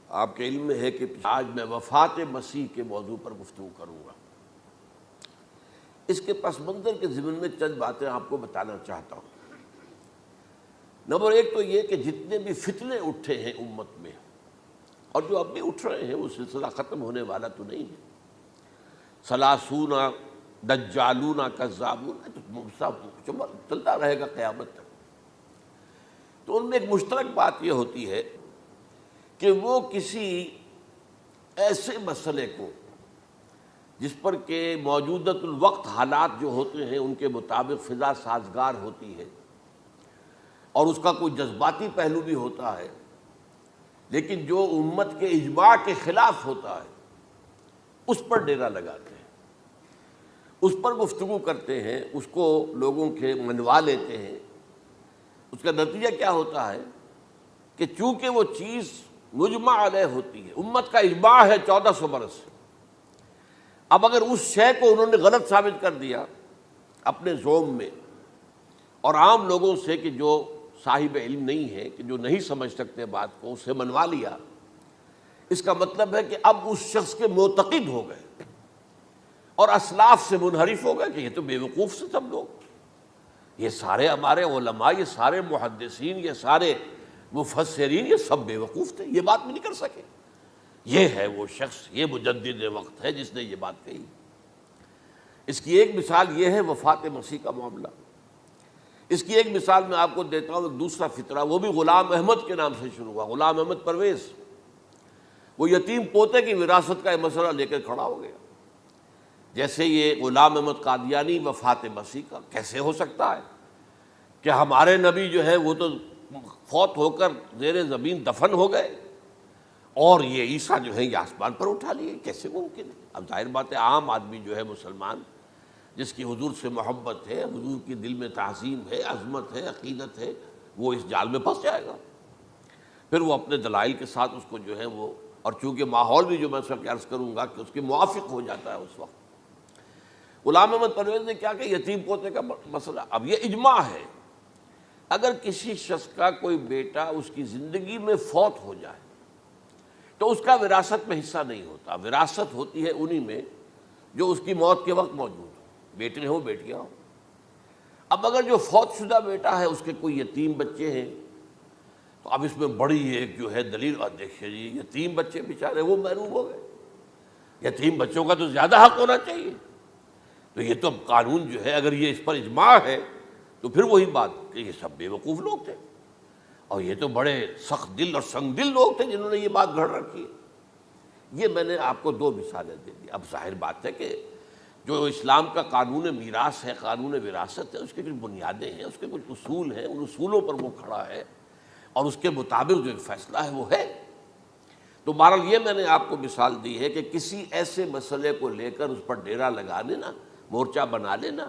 آپ کے علم میں ہے کہ آج میں وفات مسیح کے موضوع پر گفتگو کروں گا۔ اس کے پس منظر کے ضمن میں چند باتیں آپ کو بتانا چاہتا ہوں۔ نمبر ایک تو یہ کہ جتنے بھی فتنے اٹھے ہیں امت میں، اور جو اب بھی اٹھ رہے ہیں، وہ سلسلہ ختم ہونے والا تو نہیں ہے۔ ثلاثون دجالون کذابون چلتا رہے گا قیامت تک۔ تو ان میں ایک مشترک بات یہ ہوتی ہے کہ وہ کسی ایسے مسئلے کو جس پر کہ موجودۃ الوقت حالات جو ہوتے ہیں ان کے مطابق فضا سازگار ہوتی ہے اور اس کا کوئی جذباتی پہلو بھی ہوتا ہے، لیکن جو امت کے اجماع کے خلاف ہوتا ہے اس پر ڈیرا لگاتے ہیں، اس پر گفتگو کرتے ہیں، اس کو لوگوں کے منوا لیتے ہیں۔ اس کا نتیجہ کیا ہوتا ہے کہ چونکہ وہ چیز مجمع علیہ ہوتی ہے، امت کا اجماع ہے 1400 برس سے، اب اگر اس شے کو انہوں نے غلط ثابت کر دیا اپنے زوم میں، اور عام لوگوں سے کہ جو صاحب علم نہیں ہے، کہ جو نہیں سمجھ سکتے بات کو، اس سے منوا لیا، اس کا مطلب ہے کہ اب اس شخص کے معتقد ہو گئے اور اسلاف سے منحرف ہو گئے کہ یہ تو بے وقوف سے سب لوگ، یہ سارے ہمارے علماء، یہ سارے محدثین، یہ سارے مفسرین، یہ سب بے وقوف تھے، یہ بات بھی نہیں کر سکے۔ یہ ہے وہ شخص، یہ مجدد وقت ہے جس نے یہ بات کہی۔ اس کی ایک مثال یہ ہے وفات مسیح کا معاملہ۔ اس کی ایک مثال میں آپ کو دیتا ہوں، ایک دوسرا فطرہ، وہ بھی غلام احمد کے نام سے شروع ہوا، غلام احمد پرویز۔ وہ یتیم پوتے کی وراثت کا یہ مسئلہ لے کر کھڑا ہو گیا۔ جیسے یہ غلام احمد قادیانی وفات مسیح کا کیسے ہو سکتا ہے کہ ہمارے نبی جو ہے وہ تو فوت ہو کر زیر زمین دفن ہو گئے اور یہ عیسیٰ جو ہے یہ آسمان پر اٹھا لیے، کیسے ممکن ہے؟ اب ظاہر بات ہے عام آدمی جو ہے مسلمان، جس کی حضور سے محبت ہے، حضور کی دل میں تعظیم ہے، عظمت ہے، عقیدت ہے، وہ اس جال میں پھنس جائے گا۔ پھر وہ اپنے دلائل کے ساتھ اس کو جو ہے وہ، اور چونکہ ماحول بھی جو میں سب عرض کروں گا کہ اس کے موافق ہو جاتا ہے اس وقت۔ غلام احمد پرویز نے کیا کہ یتیم پوتے کا مسئلہ، اب یہ اجماع ہے، اگر کسی شخص کا کوئی بیٹا اس کی زندگی میں فوت ہو جائے تو اس کا وراثت میں حصہ نہیں ہوتا، وراثت ہوتی ہے انہی میں جو اس کی موت کے وقت موجود ہو، بیٹے ہوں بیٹیاں ہوں۔ اب اگر جو فوت شدہ بیٹا ہے اس کے کوئی یتیم بچے ہیں تو اب اس میں بڑی ایک جو ہے دلیل، اور دیکھیے جی یتیم بچے بیچارے وہ محروم ہو گئے، یتیم بچوں کا تو زیادہ حق ہونا چاہیے۔ تو یہ تو اب قانون جو ہے، اگر یہ اس پر اجماع ہے تو پھر وہی بات کہ یہ سب بے وقوف لوگ تھے، اور یہ تو بڑے سخت دل اور سنگ دل لوگ تھے جنہوں نے یہ بات گھڑ رکھی ہے۔ یہ میں نے آپ کو دو مثالیں دے دی۔ اب ظاہر بات ہے کہ جو اسلام کا قانون میراث ہے، قانون وراثت ہے، اس کے کچھ بنیادیں ہیں، اس کے کچھ اصول ہیں، ان اصولوں پر وہ کھڑا ہے اور اس کے مطابق جو فیصلہ ہے وہ ہے۔ تو بہرحال یہ میں نے آپ کو مثال دی ہے کہ کسی ایسے مسئلے کو لے کر اس پر ڈیرا لگا لینا، مورچہ بنا لینا،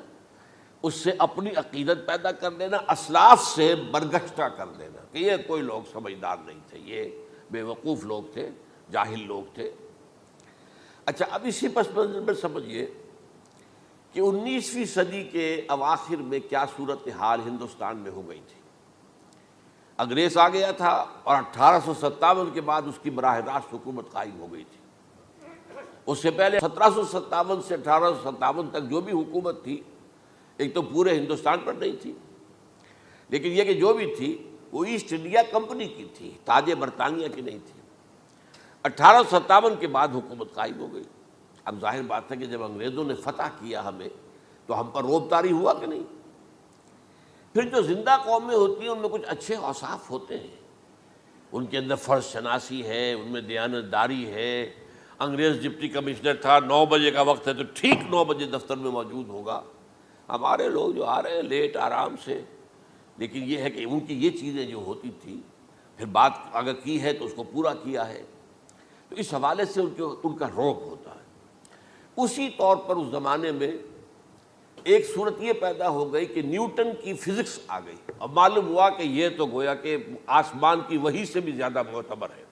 اس سے اپنی عقیدت پیدا کر لینا، اسلاف سے برگشتہ کر دینا کہ یہ کوئی لوگ سمجھدار نہیں تھے، یہ بے وقوف لوگ تھے، جاہل لوگ تھے۔ اچھا، اب اسی پس منظر میں سمجھیے کہ 19ویں صدی کے اواخر میں کیا صورتحال ہندوستان میں ہو گئی تھی۔ انگریز آ گیا تھا اور 1857 کے بعد اس کی براہ راست حکومت قائم ہو گئی تھی۔ اس سے پہلے 1757 سے 1857 تک جو بھی حکومت تھی، ایک تو پورے ہندوستان پر نہیں تھی، لیکن یہ کہ جو بھی تھی وہ ایسٹ انڈیا کمپنی کی تھی، تاج برطانیہ کی نہیں تھی۔ 1857 کے بعد حکومت قائم ہو گئی۔ اب ظاہر بات ہے کہ جب انگریزوں نے فتح کیا ہمیں تو ہم پر روب طاری ہوا کہ نہیں۔ پھر جو زندہ قومیں ہوتی ہیں ان میں کچھ اچھے اوصاف ہوتے ہیں، ان کے اندر فرض شناسی ہے، ان میں دیانت داری ہے۔ انگریز ڈپٹی کمشنر تھا، 9 بجے کا وقت ہے تو ٹھیک 9 بجے دفتر میں موجود ہوگا۔ ہمارے لوگ جو آ رہے ہیں لیٹ آرام سے، لیکن یہ ہے کہ ان کی یہ چیزیں جو ہوتی تھی، پھر بات اگر کی ہے تو اس کو پورا کیا ہے، تو اس حوالے سے ان کا رعب ہوتا ہے۔ اسی طور پر اس زمانے میں ایک صورت یہ پیدا ہو گئی کہ نیوٹن کی فزکس آ گئی، اب معلوم ہوا کہ یہ تو گویا کہ آسمان کی وحی سے بھی زیادہ معتبر ہے۔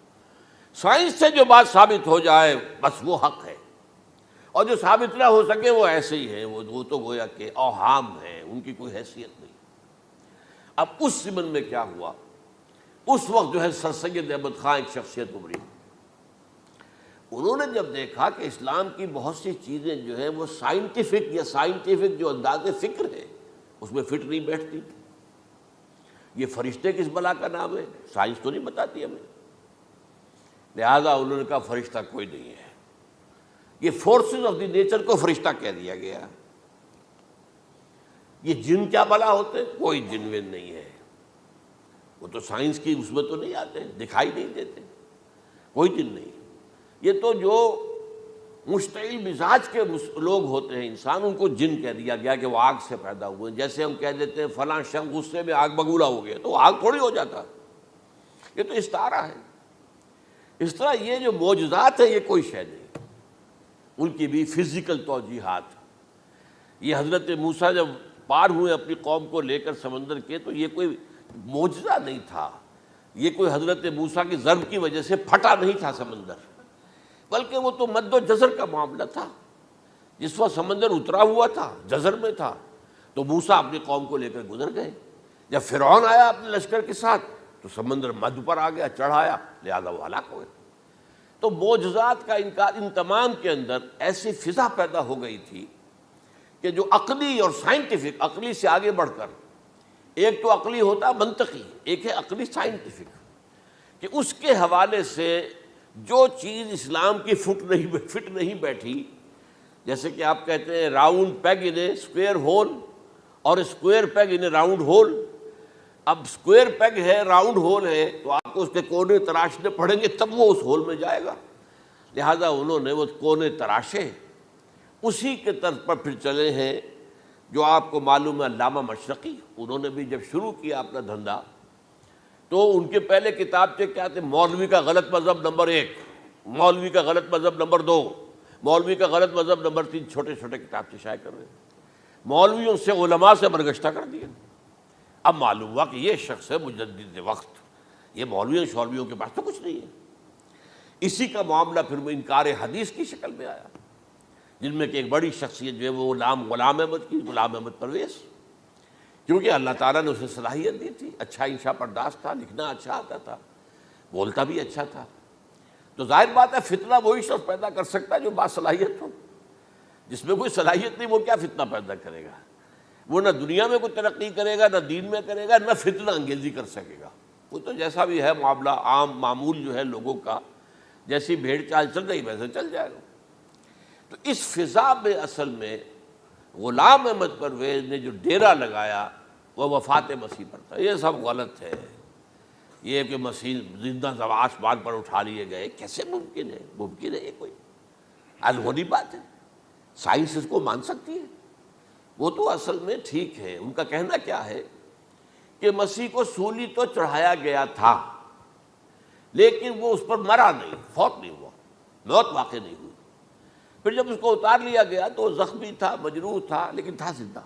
سائنس سے جو بات ثابت ہو جائے بس وہ حق ہے، اور جو ثابت نہ ہو سکے وہ ایسے ہی ہیں، وہ تو گویا کہ اوہام ہیں، ان کی کوئی حیثیت نہیں۔ اب اس ضمن میں کیا ہوا، اس وقت جو ہے سر سید احمد خان ایک شخصیت ابھری، انہوں نے جب دیکھا کہ اسلام کی بہت سی چیزیں جو ہیں وہ سائنٹیفک جو انداز فکر ہے اس میں فٹ نہیں بیٹھتی. یہ فرشتے کس بلا کا نام ہے؟ سائنس تو نہیں بتاتی ہمیں. لہذا انہوں نے کہا فرشتہ کوئی نہیں ہے. یہ فورسز آف دی نیچر کو فرشتہ کہہ دیا گیا. یہ جن کیا بلا ہوتے؟ کوئی جن ون نہیں ہے. وہ تو سائنس کی اس میں تو نہیں آتے، دکھائی نہیں دیتے، کوئی جن نہیں. یہ تو جو مشتعل مزاج کے لوگ ہوتے ہیں انسان، ان کو جن کہہ دیا گیا کہ وہ آگ سے پیدا ہوئے. جیسے ہم کہہ دیتے ہیں فلاں شخص غصے میں آگ بگولا ہو گیا، تو آگ تھوڑی ہو جاتا. یہ تو استعارہ ہے. اس طرح یہ جو معجزات ہیں یہ کوئی شے نہیں، ان کی بھی فزیکل توجیحات. یہ حضرت موسیٰ جب پار ہوئے اپنی قوم کو لے کر سمندر کے، تو یہ کوئی معجزہ نہیں تھا. یہ کوئی حضرت موسیٰ کی ضرب کی وجہ سے پھٹا نہیں تھا سمندر، بلکہ وہ تو مد و جزر کا معاملہ تھا. جس وقت سمندر اترا ہوا تھا، جزر میں تھا، تو موسیٰ اپنی قوم کو لے کر گزر گئے. جب فرعون آیا اپنے لشکر کے ساتھ تو سمندر مد پر آ گیا، چڑھ آیا، لہذا وہ ہلاک ہو گئے. تو معجزات کا انکار، ان تمام کے اندر ایسی فضا پیدا ہو گئی تھی کہ جو عقلی اور سائنٹیفک، عقلی سے آگے بڑھ کر، ایک تو عقلی ہوتا منطقی، ایک ہے عقلی سائنٹیفک، کہ اس کے حوالے سے جو چیز اسلام کی فٹ نہیں بیٹھی، جیسے کہ آپ کہتے ہیں round peg in a square hole اور square peg in a round hole. اب اسکوئر پیگ ہے، راؤنڈ ہول ہے، تو آپ کو اس کے کونے تراشنے پڑیں گے تب وہ اس ہول میں جائے گا. لہذا انہوں نے وہ کونے تراشے، اسی کے طرز پر پھر چلے ہیں. جو آپ کو معلوم ہے علامہ مشرقی، انہوں نے بھی جب شروع کیا اپنا دھندا، تو ان کے پہلے کتابچے کیا تھے؟ مولوی کا غلط مذہب نمبر 1، مولوی کا غلط مذہب نمبر 2، مولوی کا غلط مذہب نمبر 3. چھوٹے چھوٹے کتابچے شائع کر رہے ہیں. مولویوں سے علماء سے برگشتہ کر دیا. اب معلوم ہوا کہ یہ شخص ہے مجدد وقت، یہ مولویوں کے پاس تو کچھ نہیں ہے. اسی کا معاملہ پھر وہ انکار حدیث کی شکل میں آیا، جن میں کہ ایک بڑی شخصیت جو ہے وہ غلام احمد کی، غلام احمد پرویز، کیونکہ اللہ تعالیٰ نے اسے صلاحیت دی تھی، اچھا انشا پرداز تھا، لکھنا اچھا آتا تھا، بولتا بھی اچھا تھا. تو ظاہر بات ہے فتنہ وہی شخص پیدا کر سکتا ہے جو باصلاحیت ہو. جس میں کوئی صلاحیت نہیں وہ کیا فتنہ پیدا کرے گا؟ وہ نہ دنیا میں کوئی ترقی کرے گا، نہ دین میں کرے گا، نہ فتنہ انگیزی کر سکے گا. وہ تو جیسا بھی ہے معاملہ عام معمول جو ہے لوگوں کا، جیسی بھیڑ چال چل رہی ویسے چل جائے گا. تو اس فضا میں اصل میں غلام احمد پرویز نے جو ڈیرا لگایا وہ وفات مسیح پر تھا. یہ سب غلط ہے. یہ کہ مسیح زندہ آسمان پر اٹھا لیے گئے، کیسے ممکن ہے؟ ممکن ہے یہ کوئی الہونی بات ہے؟ سائنس اس کو مان سکتی ہے؟ وہ تو اصل میں ٹھیک ہے. ان کا کہنا کیا ہے کہ مسیح کو سولی تو چڑھایا گیا تھا، لیکن وہ اس پر مرا نہیں، فوت نہیں ہوا، موت واقع نہیں ہوئی. پھر جب اس کو اتار لیا گیا تو وہ زخمی تھا، مجروح تھا، لیکن تھا زندہ.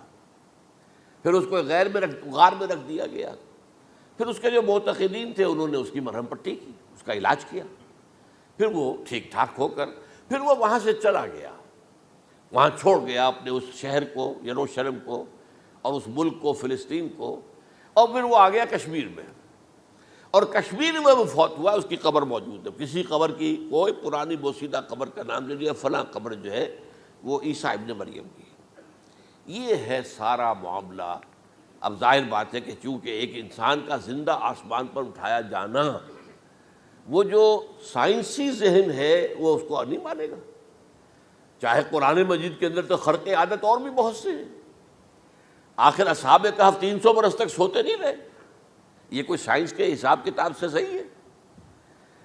پھر اس کو غار میں رکھ دیا گیا. پھر اس کے جو معتقدین تھے انہوں نے اس کی مرہم پٹی کی، اس کا علاج کیا. پھر وہ ٹھیک ٹھاک ہو کر پھر وہ وہاں سے چلا گیا، وہاں چھوڑ گیا اپنے اس شہر کو، یروشلم کو، اور اس ملک کو، فلسطین کو، اور پھر وہ آ گیا کشمیر میں. اور کشمیر میں وہ فوت ہوا. اس کی قبر موجود ہے. کسی قبر کی کوئی پرانی بوسیدہ قبر کا نام لے لیا، فلاں قبر جو ہے وہ عیسیٰ ابن مریم کی. یہ ہے سارا معاملہ. اب ظاہر بات ہے کہ چونکہ ایک انسان کا زندہ آسمان پر اٹھایا جانا، وہ جو سائنسی ذہن ہے وہ اس کو نہیں مانے گا. چاہے قرآن مجید کے اندر تو خرق عادت اور بھی بہت سے ہیں. آخر اصحاب کہف 300 برس تک سوتے نہیں رہے. یہ کوئی سائنس کے حساب کتاب سے صحیح ہے؟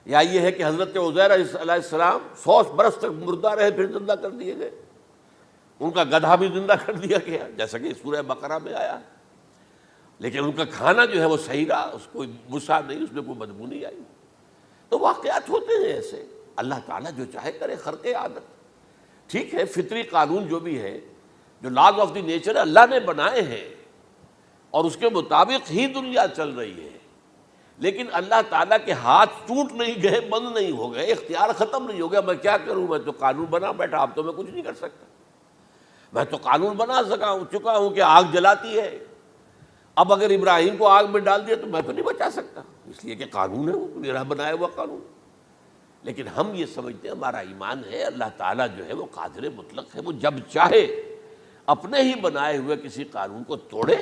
یا یہ ہے کہ حضرت عزیر علیہ السلام 100 برس تک مردہ رہے پھر زندہ کر دیے گئے؟ ان کا گدھا بھی زندہ کر دیا گیا جیسا کہ سورہ بقرہ میں آیا. لیکن ان کا کھانا جو ہے وہ صحیح رہا، اس کو مسا نہیں، اس میں کوئی بدبو نہیں آئی. تو واقعات ہوتے ہیں ایسے. اللہ تعالیٰ جو چاہے کرے. خرق عادت ٹھیک ہے، فطری قانون جو بھی ہے، جو لاز آف دی نیچر اللہ نے بنائے ہیں اور اس کے مطابق ہی دنیا چل رہی ہے. لیکن اللہ تعالیٰ کے ہاتھ ٹوٹ نہیں گئے، بند نہیں ہو گئے، اختیار ختم نہیں ہو گیا. میں کیا کروں؟ میں تو قانون بنا بیٹھا، اب تو میں کچھ نہیں کر سکتا. میں تو قانون بنا چکا ہوں کہ آگ جلاتی ہے. اب اگر ابراہیم کو آگ میں ڈال دیا تو میں تو نہیں بچا سکتا، اس لیے کہ قانون ہے، وہ میرا بنایا ہوا قانون. لیکن ہم یہ سمجھتے ہیں ہمارا ایمان ہے اللہ تعالیٰ جو ہے وہ قادر مطلق ہے، وہ جب چاہے اپنے ہی بنائے ہوئے کسی قانون کو توڑے۔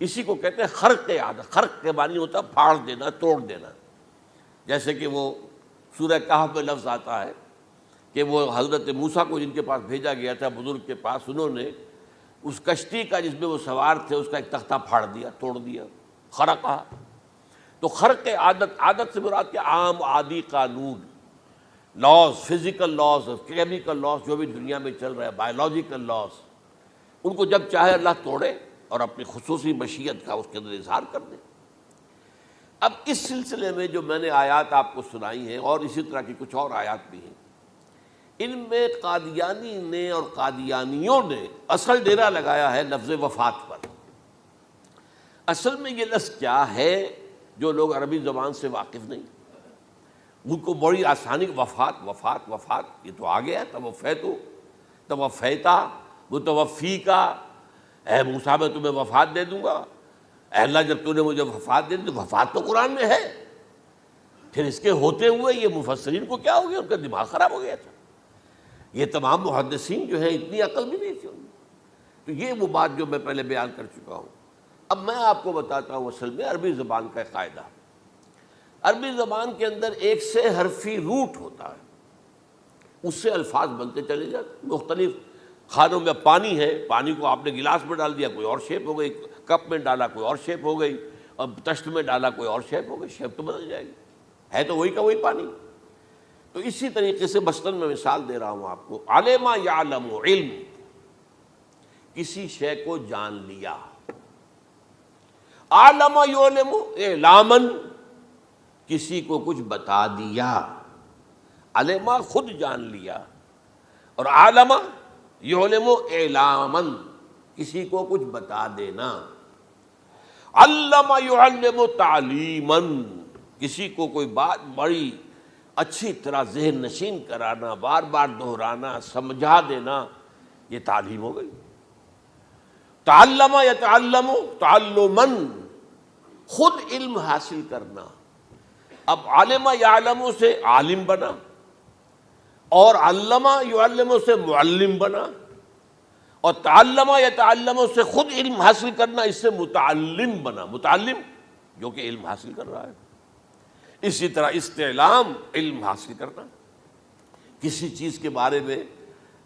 اسی کو کہتے ہیں خرق عادت۔ خرق کے معنی ہوتا ہے پھاڑ دینا، توڑ دینا۔ جیسے کہ وہ سورہ کہف میں لفظ آتا ہے کہ وہ حضرت موسیٰ کو جن کے پاس بھیجا گیا تھا بزرگ کے پاس، انہوں نے اس کشتی کا جس میں وہ سوار تھے اس کا ایک تختہ پھاڑ دیا، توڑ دیا، خرقہ۔ تو خرق عادت، عادت سے مراد کہ عام عادی قانون، laws, physical laws, chemical laws جو بھی دنیا میں چل رہا ہے، بایولوجیکل لاز، ان کو جب چاہے اللہ توڑے اور اپنی خصوصی مشیت کا اس کے اندر اظہار کر دے۔ اب اس سلسلے میں جو میں نے آیات آپ کو سنائی ہیں اور اسی طرح کی کچھ اور آیات بھی ہیں، ان میں قادیانی نے اور قادیانیوں نے اصل ڈیرا لگایا ہے لفظ وفات پر۔ اصل میں یہ لفظ کیا ہے جو لوگ عربی زبان سے واقف نہیں، ان کو بڑی آسانی، وفات وفات وفات، یہ تو آ گیا ہے، توفیتو، توفیتا، متوفی کا، اے موسیٰ میں تمہیں وفات دے دوں گا، اے اللہ جب تو نے مجھے وفات دے دی، تو وفات تو قرآن میں ہے، پھر اس کے ہوتے ہوئے یہ مفسرین کو کیا ہو گیا، ان کا دماغ خراب ہو گیا تھا۔ یہ تمام محدثین جو ہیں اتنی عقل بھی نہیں تھی ان میں۔ تو یہ وہ بات جو میں پہلے بیان کر چکا ہوں۔ اب میں آپ کو بتاتا ہوں اصل میں عربی زبان کا قاعدہ۔ عربی زبان کے اندر ایک سے حرفی روٹ ہوتا ہے، اس سے الفاظ بنتے چلے جاتے۔ مختلف کھانوں میں پانی ہے، پانی کو آپ نے گلاس میں ڈال دیا، کوئی اور شیپ ہو گئی، کپ میں ڈالا کوئی اور شیپ ہو گئی، اور تشت میں ڈالا کوئی اور شیپ ہو گئی، شیپ تو بدل جائے گی، ہے تو وہی کا وہی پانی۔ تو اسی طریقے سے مثلاً میں مثال دے رہا ہوں آپ کو، علم یعلم، علم، کسی شے کو جان لیا، عالم یعلم، اعلامن، کسی کو کچھ بتا دیا، علمہ خود جان لیا، اور عالم یعلم اعلامن، کسی کو کچھ بتا دینا، علم یعلم تعلیمن، کسی کو کوئی بات بڑی اچھی طرح ذہن نشین کرانا، بار بار دہرانا، سمجھا دینا، یہ تعلیم ہو گئی۔ تعلم یتعلم تعلمن، خود علم حاصل کرنا۔ اب علم یعلم سے عالم بنا، اور علم یعلم سے معلم بنا، اور تعلم یتعلم سے خود علم حاصل کرنا، اس سے متعلم بنا، متعلم جو کہ علم حاصل کر رہا ہے۔ اسی طرح استعلام، علم حاصل کرنا، کسی چیز کے بارے میں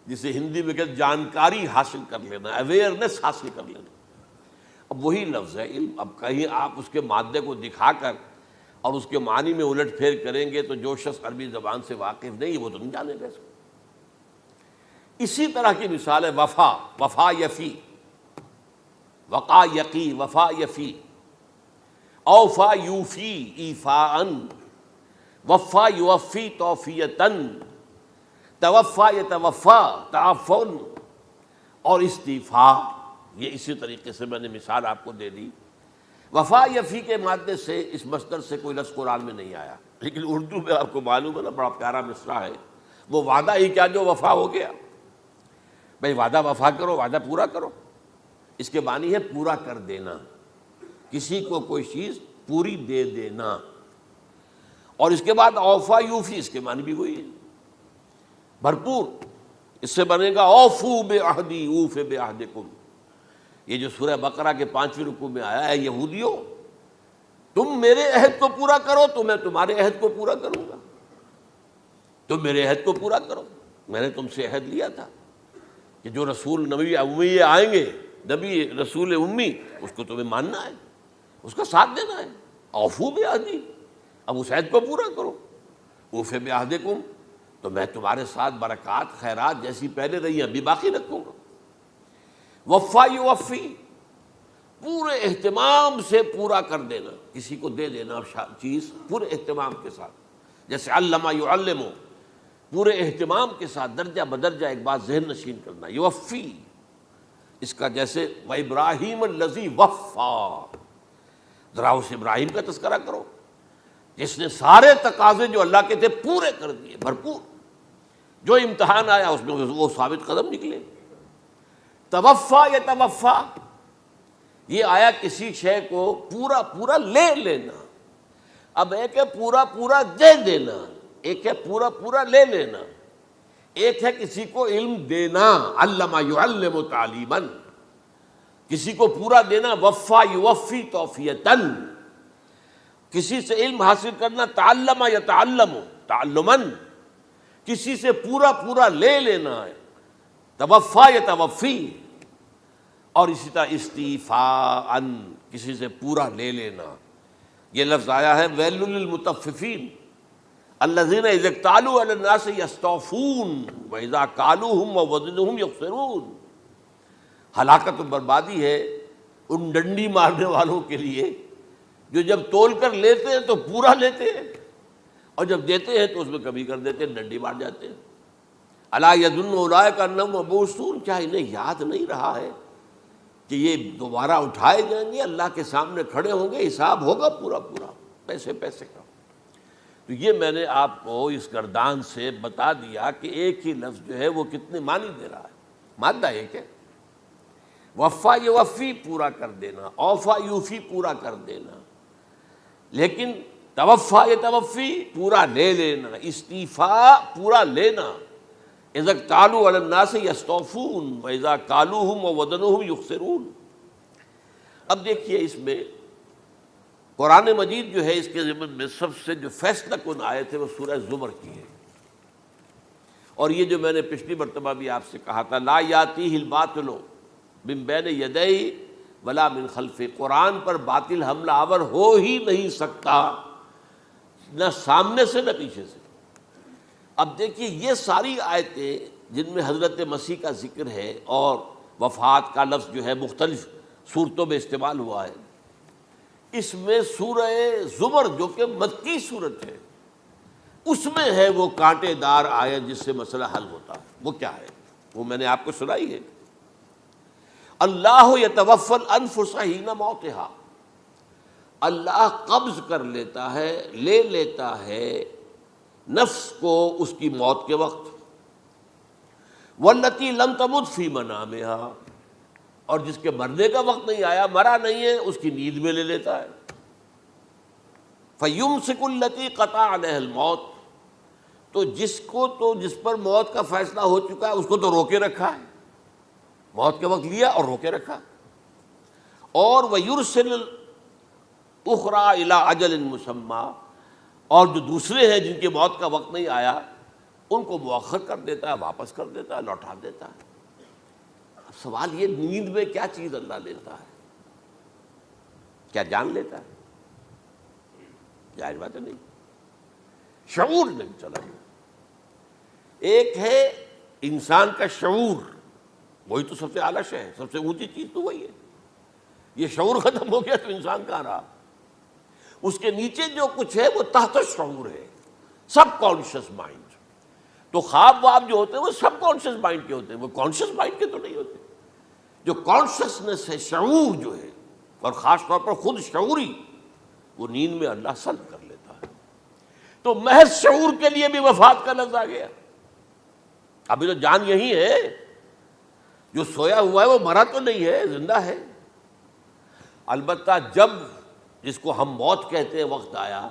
جسے ہندی میں کہتے جانکاری حاصل کر لینا، اویئرنیس حاصل کر لینا۔ اب وہی لفظ ہے علم۔ اب کہیں آپ اس کے مادے کو دکھا کر اور اس کے معنی میں الٹ پھیر کریں گے تو جو شخص عربی زبان سے واقف نہیں وہ تو نہیں جانے گا اس کو۔ اسی طرح کی مثال ہے وفا، وفا یفی، وقا یقی، وفا یفی، اوفا یوفی ایفاءن، وفا یوفی توفیتن، توفا یتوفا تعفن، اور استیفاء۔ یہ اسی طریقے سے میں نے مثال آپ کو دے دی۔ وفا یفی کے مادے سے اس مصدر سے کوئی لفظ قرآن میں نہیں آیا، لیکن اردو میں آپ کو معلوم ہے نا، بڑا پیارا مصرع ہے، وہ وعدہ ہی کیا جو وفا ہو گیا۔ بھئی وعدہ وفا کرو، وعدہ پورا کرو، اس کے معنی ہے پورا کر دینا، کسی کو کوئی چیز پوری دے دینا۔ اور اس کے بعد اوفا یوفی، اس کے معنی بھی وہی ہے، بھرپور۔ اس سے بنے گا اوفو بعہدی اوف بعہدکم، یہ جو سورہ بقرہ کے 5ویں رکوع میں آیا ہے، یہودیوں تم میرے عہد کو پورا کرو تو میں تمہارے عہد کو پورا کروں گا، تم میرے عہد کو پورا کرو، میں نے تم سے عہد لیا تھا کہ جو رسول نبی امی آئیں گے، نبی رسول امی، اس کو تمہیں ماننا ہے، اس کا ساتھ دینا ہے۔ اوفو بعہدی، اب اس عہد کو پورا کرو، اوف بعہدکم، تو میں تمہارے ساتھ برکات خیرات جیسی پہلے رہی ابھی باقی رکھوں گا۔ وفا یوفی، پورے اہتمام سے پورا کر دینا، کسی کو دے دینا چیز پورے اہتمام کے ساتھ، جیسے علم یعلم، پورے اہتمام کے ساتھ درجہ بدرجہ ایک بات ذہن نشین کرنا۔ یوفی، اس کا جیسے وَإِبْرَاهِيمَ الَّذِي وَفَّى، ذرا اس ابراہیم کا تذکرہ کرو جس نے سارے تقاضے جو اللہ کے تھے پورے کر دیے، بھرپور، جو امتحان آیا اس میں وہ ثابت قدم نکلے۔ توفا یا توفا، یہ آیا کسی شے کو پورا پورا لے لینا۔ اب ایک ہے پورا پورا دے دینا، ایک ہے پورا پورا لے لینا، ایک ہے کسی کو علم دینا، علم یعلم تعلیما، کسی کو پورا دینا، وفا یوفی توفیتن، کسی سے علم حاصل کرنا، تعلم یتعلم تعلما، کسی سے پورا پورا لے لینا ہے، توفا یتوفی، اور اسی طرح استیفاء، کسی سے پورا لے لینا۔ یہ لفظ آیا ہے ویل للمطففین الذین اذا اکتالوا علی الناس یستوفون واذا کالوہم ووزنوہم یخسرون۔ ہلاکت و بربادی ہے ان ڈنڈی مارنے والوں کے لیے جو جب تول کر لیتے ہیں تو پورا لیتے ہیں، اور جب دیتے ہیں تو اس میں کمی کر دیتے ہیں، ڈنڈی مار جاتے ہیں۔ الا یظن اولئک انہم مبعوثون، کیا انہیں یاد نہیں رہا ہے کہ یہ دوبارہ اٹھائے جائیں گے، اللہ کے سامنے کھڑے ہوں گے، حساب ہوگا پورا پورا پیسے پیسے کا۔ تو یہ میں نے آپ کو اس گردان سے بتا دیا کہ ایک ہی لفظ جو ہے وہ کتنے معنی دے رہا ہے۔ مادہ ایک ہے، وفا یوفی پورا کر دینا، اوفا یوفی پورا کر دینا، لیکن توفا یتوفی پورا لے لینا، استیفاء پورا لینا، اذا اکتالوا علی الناس یستوفون واذا کالوہم ووزنوہم یخسرون۔ اب دیکھیے اس میں قرآن مجید جو ہے اس کے ضمن میں سب سے جو فیصلہ کن آیت ہے وہ سورہ زمر کی ہے، اور یہ جو میں نے پچھلی مرتبہ بھی آپ سے کہا تھا، لا یاتیہ الباطل من بین یدیہ ولا من خلفہ، قرآن پر باطل حملہ آور ہو ہی نہیں سکتا، نہ سامنے سے نہ پیچھے سے۔ اب دیکھیے یہ ساری آیتیں جن میں حضرت مسیح کا ذکر ہے اور وفات کا لفظ جو ہے مختلف صورتوں میں استعمال ہوا ہے، اس میں سورہ زمر جو کہ مکی صورت ہے اس میں ہے وہ کانٹے دار آیت جس سے مسئلہ حل ہوتا ہے۔ وہ کیا ہے؟ وہ میں نے آپ کو سنائی ہے، اللہ یتوفی الانفس حین موتہا، اللہ قبض کر لیتا ہے، لے لیتا ہے نفس کو اس کی موت کے وقت، واللتی لم تمت فی منامہا، اور جس کے مرنے کا وقت نہیں آیا، مرا نہیں ہے، اس کی نیند میں لے لیتا ہے۔ فیمسک التی قطع علیہ الموت، تو جس پر موت کا فیصلہ ہو چکا ہے اس کو تو روکے رکھا ہے، موت کے وقت لیا اور روکے رکھا، اور ویرسل الاخری الی اجل مسمی، اور جو دوسرے ہیں جن کی موت کا وقت نہیں آیا ان کو مؤخر کر دیتا ہے، واپس کر دیتا ہے، لوٹا دیتا ہے۔ اب سوال یہ، نیند میں کیا چیز اللہ لیتا ہے؟ کیا جان لیتا ہے؟ جائز بات نہیں، شعور نہیں چلا گیا۔ ایک ہے انسان کا شعور، وہی تو سب سے اعلیٰ شے ہے، سب سے اونچی چیز تو وہی ہے۔ یہ شعور ختم ہو گیا تو انسان کہاں رہا؟ اس کے نیچے جو کچھ ہے وہ تحت شعور ہے، سب کانشیس مائنڈ۔ تو خواب واب جو ہوتے ہیں وہ سب کانشیس مائنڈ کے ہوتے ہیں، وہ کانشیس مائنڈ کے تو نہیں ہوتے۔ جو کانشیسنس ہے، شعور جو ہے، اور خاص طور پر خود شعوری، وہ نیند میں اللہ سلب کر لیتا ہے۔ تو محض شعور کے لیے بھی وفات کا لفظ آ گیا۔ ابھی تو جان یہی ہے، جو سویا ہوا ہے وہ مرا تو نہیں ہے، زندہ ہے۔ البتہ جب جس کو ہم موت کہتے ہیں وقت آیا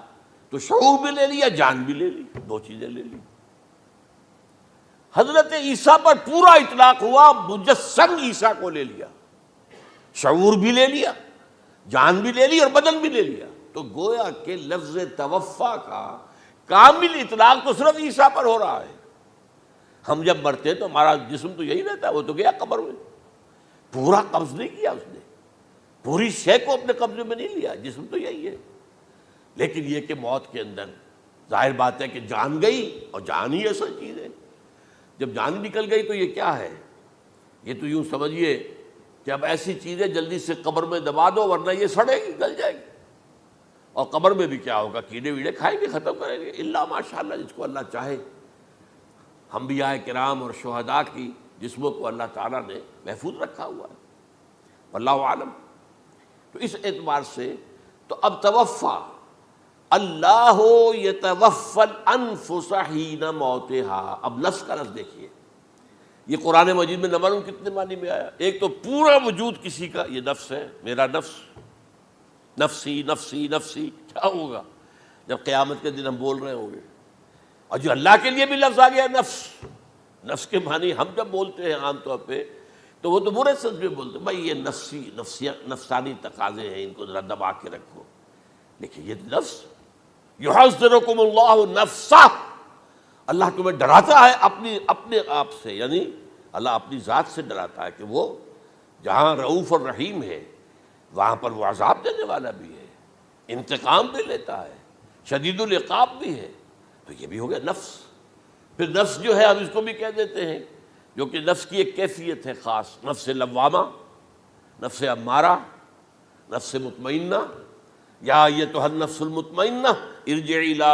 تو شعور بھی لے لیا، جان بھی لے لی، دو چیزیں لے لی۔ حضرت عیسیٰ پر پورا اطلاق ہوا، مجسم عیسیٰ کو لے لیا، شعور بھی لے لیا، جان بھی لے لی اور بدن بھی لے لیا۔ تو گویا کہ لفظ توفا کا کامل اطلاق تو صرف عیسیٰ پر ہو رہا ہے۔ ہم جب مرتے ہیں تو ہمارا جسم تو یہی رہتا ہے، وہ تو گیا قبر میں، پورا قبض نہیں کیا اس نے، پوری شے کو اپنے قبضے میں نہیں لیا، جسم تو یہی ہے۔ لیکن یہ کہ موت کے اندر ظاہر بات ہے کہ جان گئی، اور جان ہی اصل چیز ہے۔ جب جان نکل گئی تو یہ کیا ہے؟ یہ تو یوں سمجھیے کہ اب ایسی چیزیں جلدی سے قبر میں دبا دو ورنہ یہ سڑے گی، گل جائے گی، اور قبر میں بھی کیا ہوگا؟ کیڑے ویڑے کھائیں گے، ختم کریں گے، الا ماشاءاللہ جس کو اللہ چاہے۔ انبیاء کرام اور شہداء کی جسموں کو اللہ تعالیٰ نے محفوظ رکھا ہوا ہے، واللہ عالم۔ تو اس اعتبار سے تو اب توفا، اللہ یتوفی الانفس حین موتہا۔ اب نفس کا لفظ دیکھیے، یہ قرآن مجید میں نہ معلوم کتنے معنی میں آیا۔ ایک تو پورا وجود کسی کا یہ نفس ہے، میرا نفس، نفسی نفسی نفسی، کیا ہوگا جب قیامت کے دن ہم بول رہے ہوں گے؟ اور جو اللہ کے لیے بھی لفظ آ گیا نفس، نفس کے معنی ہم جب بولتے ہیں عام طور پہ تو وہ تو برے سنس میں بولتے ہیں بھائی یہ نفسانی تقاضے ہیں، ان کو ذرا دبا کے رکھو، لیکن یہ نفس یحذرکم اللہ نفسہ، اللہ تمہیں ڈراتا ہے اپنے آپ سے، یعنی اللہ اپنی ذات سے ڈراتا ہے کہ وہ جہاں رؤوف اور رحیم ہے وہاں پر وہ عذاب دینے والا بھی ہے، انتقام بھی لیتا ہے، شدید العقاب بھی ہے۔ تو یہ بھی ہو گیا نفس۔ پھر نفس جو ہے ہم اس کو بھی کہہ دیتے ہیں، جو کہ نفس کی ایک کیفیت ہے خاص، نفس لوامہ، نفس امارہ، نفس مطمئنہ، یا ایتھا النفس المطمئنہ ارجعی الی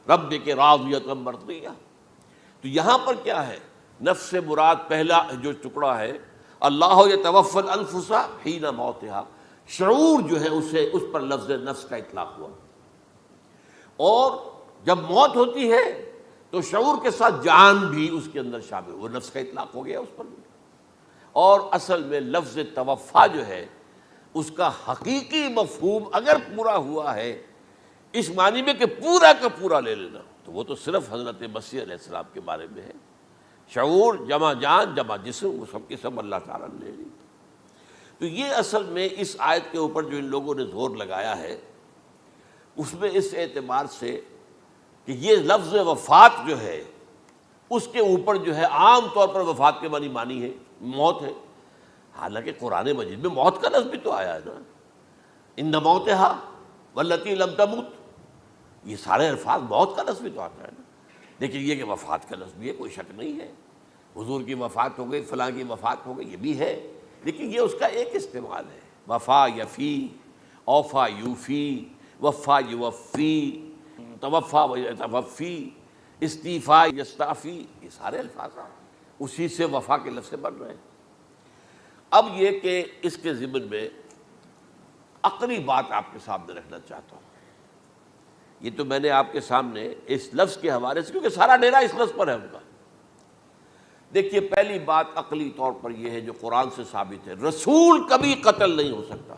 ربک راضیۃ مرضیہ۔ تو یہاں پر کیا ہے؟ نفس سے مراد پہلا جو ٹکڑا ہے اللہ یتوفی الانفس حین موتہا، شعور جو ہے اس پر لفظ نفس کا اطلاق ہوا، اور جب موت ہوتی ہے تو شعور کے ساتھ جان بھی اس کے اندر شامل، وہ نفس کا اطلاق ہو گیا اس پر بھی۔ اور اصل میں لفظ توفا جو ہے اس کا حقیقی مفہوم اگر پورا ہوا ہے اس معنی میں کہ پورا کا پورا لے لینا، تو وہ تو صرف حضرت مسیح علیہ السلام کے بارے میں ہے۔ شعور جمع جان جمع جسم، وہ سب کے سب اللہ تعالیٰ نے لے لی۔ تو یہ اصل میں اس آیت کے اوپر جو ان لوگوں نے زور لگایا ہے اس میں اس اعتبار سے کہ یہ لفظ وفات جو ہے اس کے اوپر جو ہے عام طور پر وفات کے معنی ہے موت ہے، حالانکہ قرآن مجید میں موت کا لفظ بھی تو آیا ہے نا، ان موتہا واللتی لم تمت، یہ سارے الفاظ موت کا لفظ بھی تو آتا ہے نا، لیکن یہ کہ وفات کا لفظ بھی ہے، کوئی شک نہیں ہے، حضور کی وفات ہو گئی، فلاں کی وفات ہو گئی، یہ بھی ہے، لیکن یہ اس کا ایک استعمال ہے۔ وفا یفی، اوفا یوفی، وفا یوفی، توفا و یتوفی، استیفا یستعفی، یہ سارے الفاظ اسی سے وفا کے لفظ سے بن رہے ہیں۔ اب یہ کہ اس کے ضمن میں عقلی بات آپ کے سامنے رکھنا چاہتا ہوں، یہ تو میں نے آپ کے سامنے اس لفظ کے حوالے سے، کیونکہ سارا ڈیرا اس لفظ پر ہے ان کا۔ دیکھیے پہلی بات عقلی طور پر یہ ہے جو قرآن سے ثابت ہے، رسول کبھی قتل نہیں ہو سکتا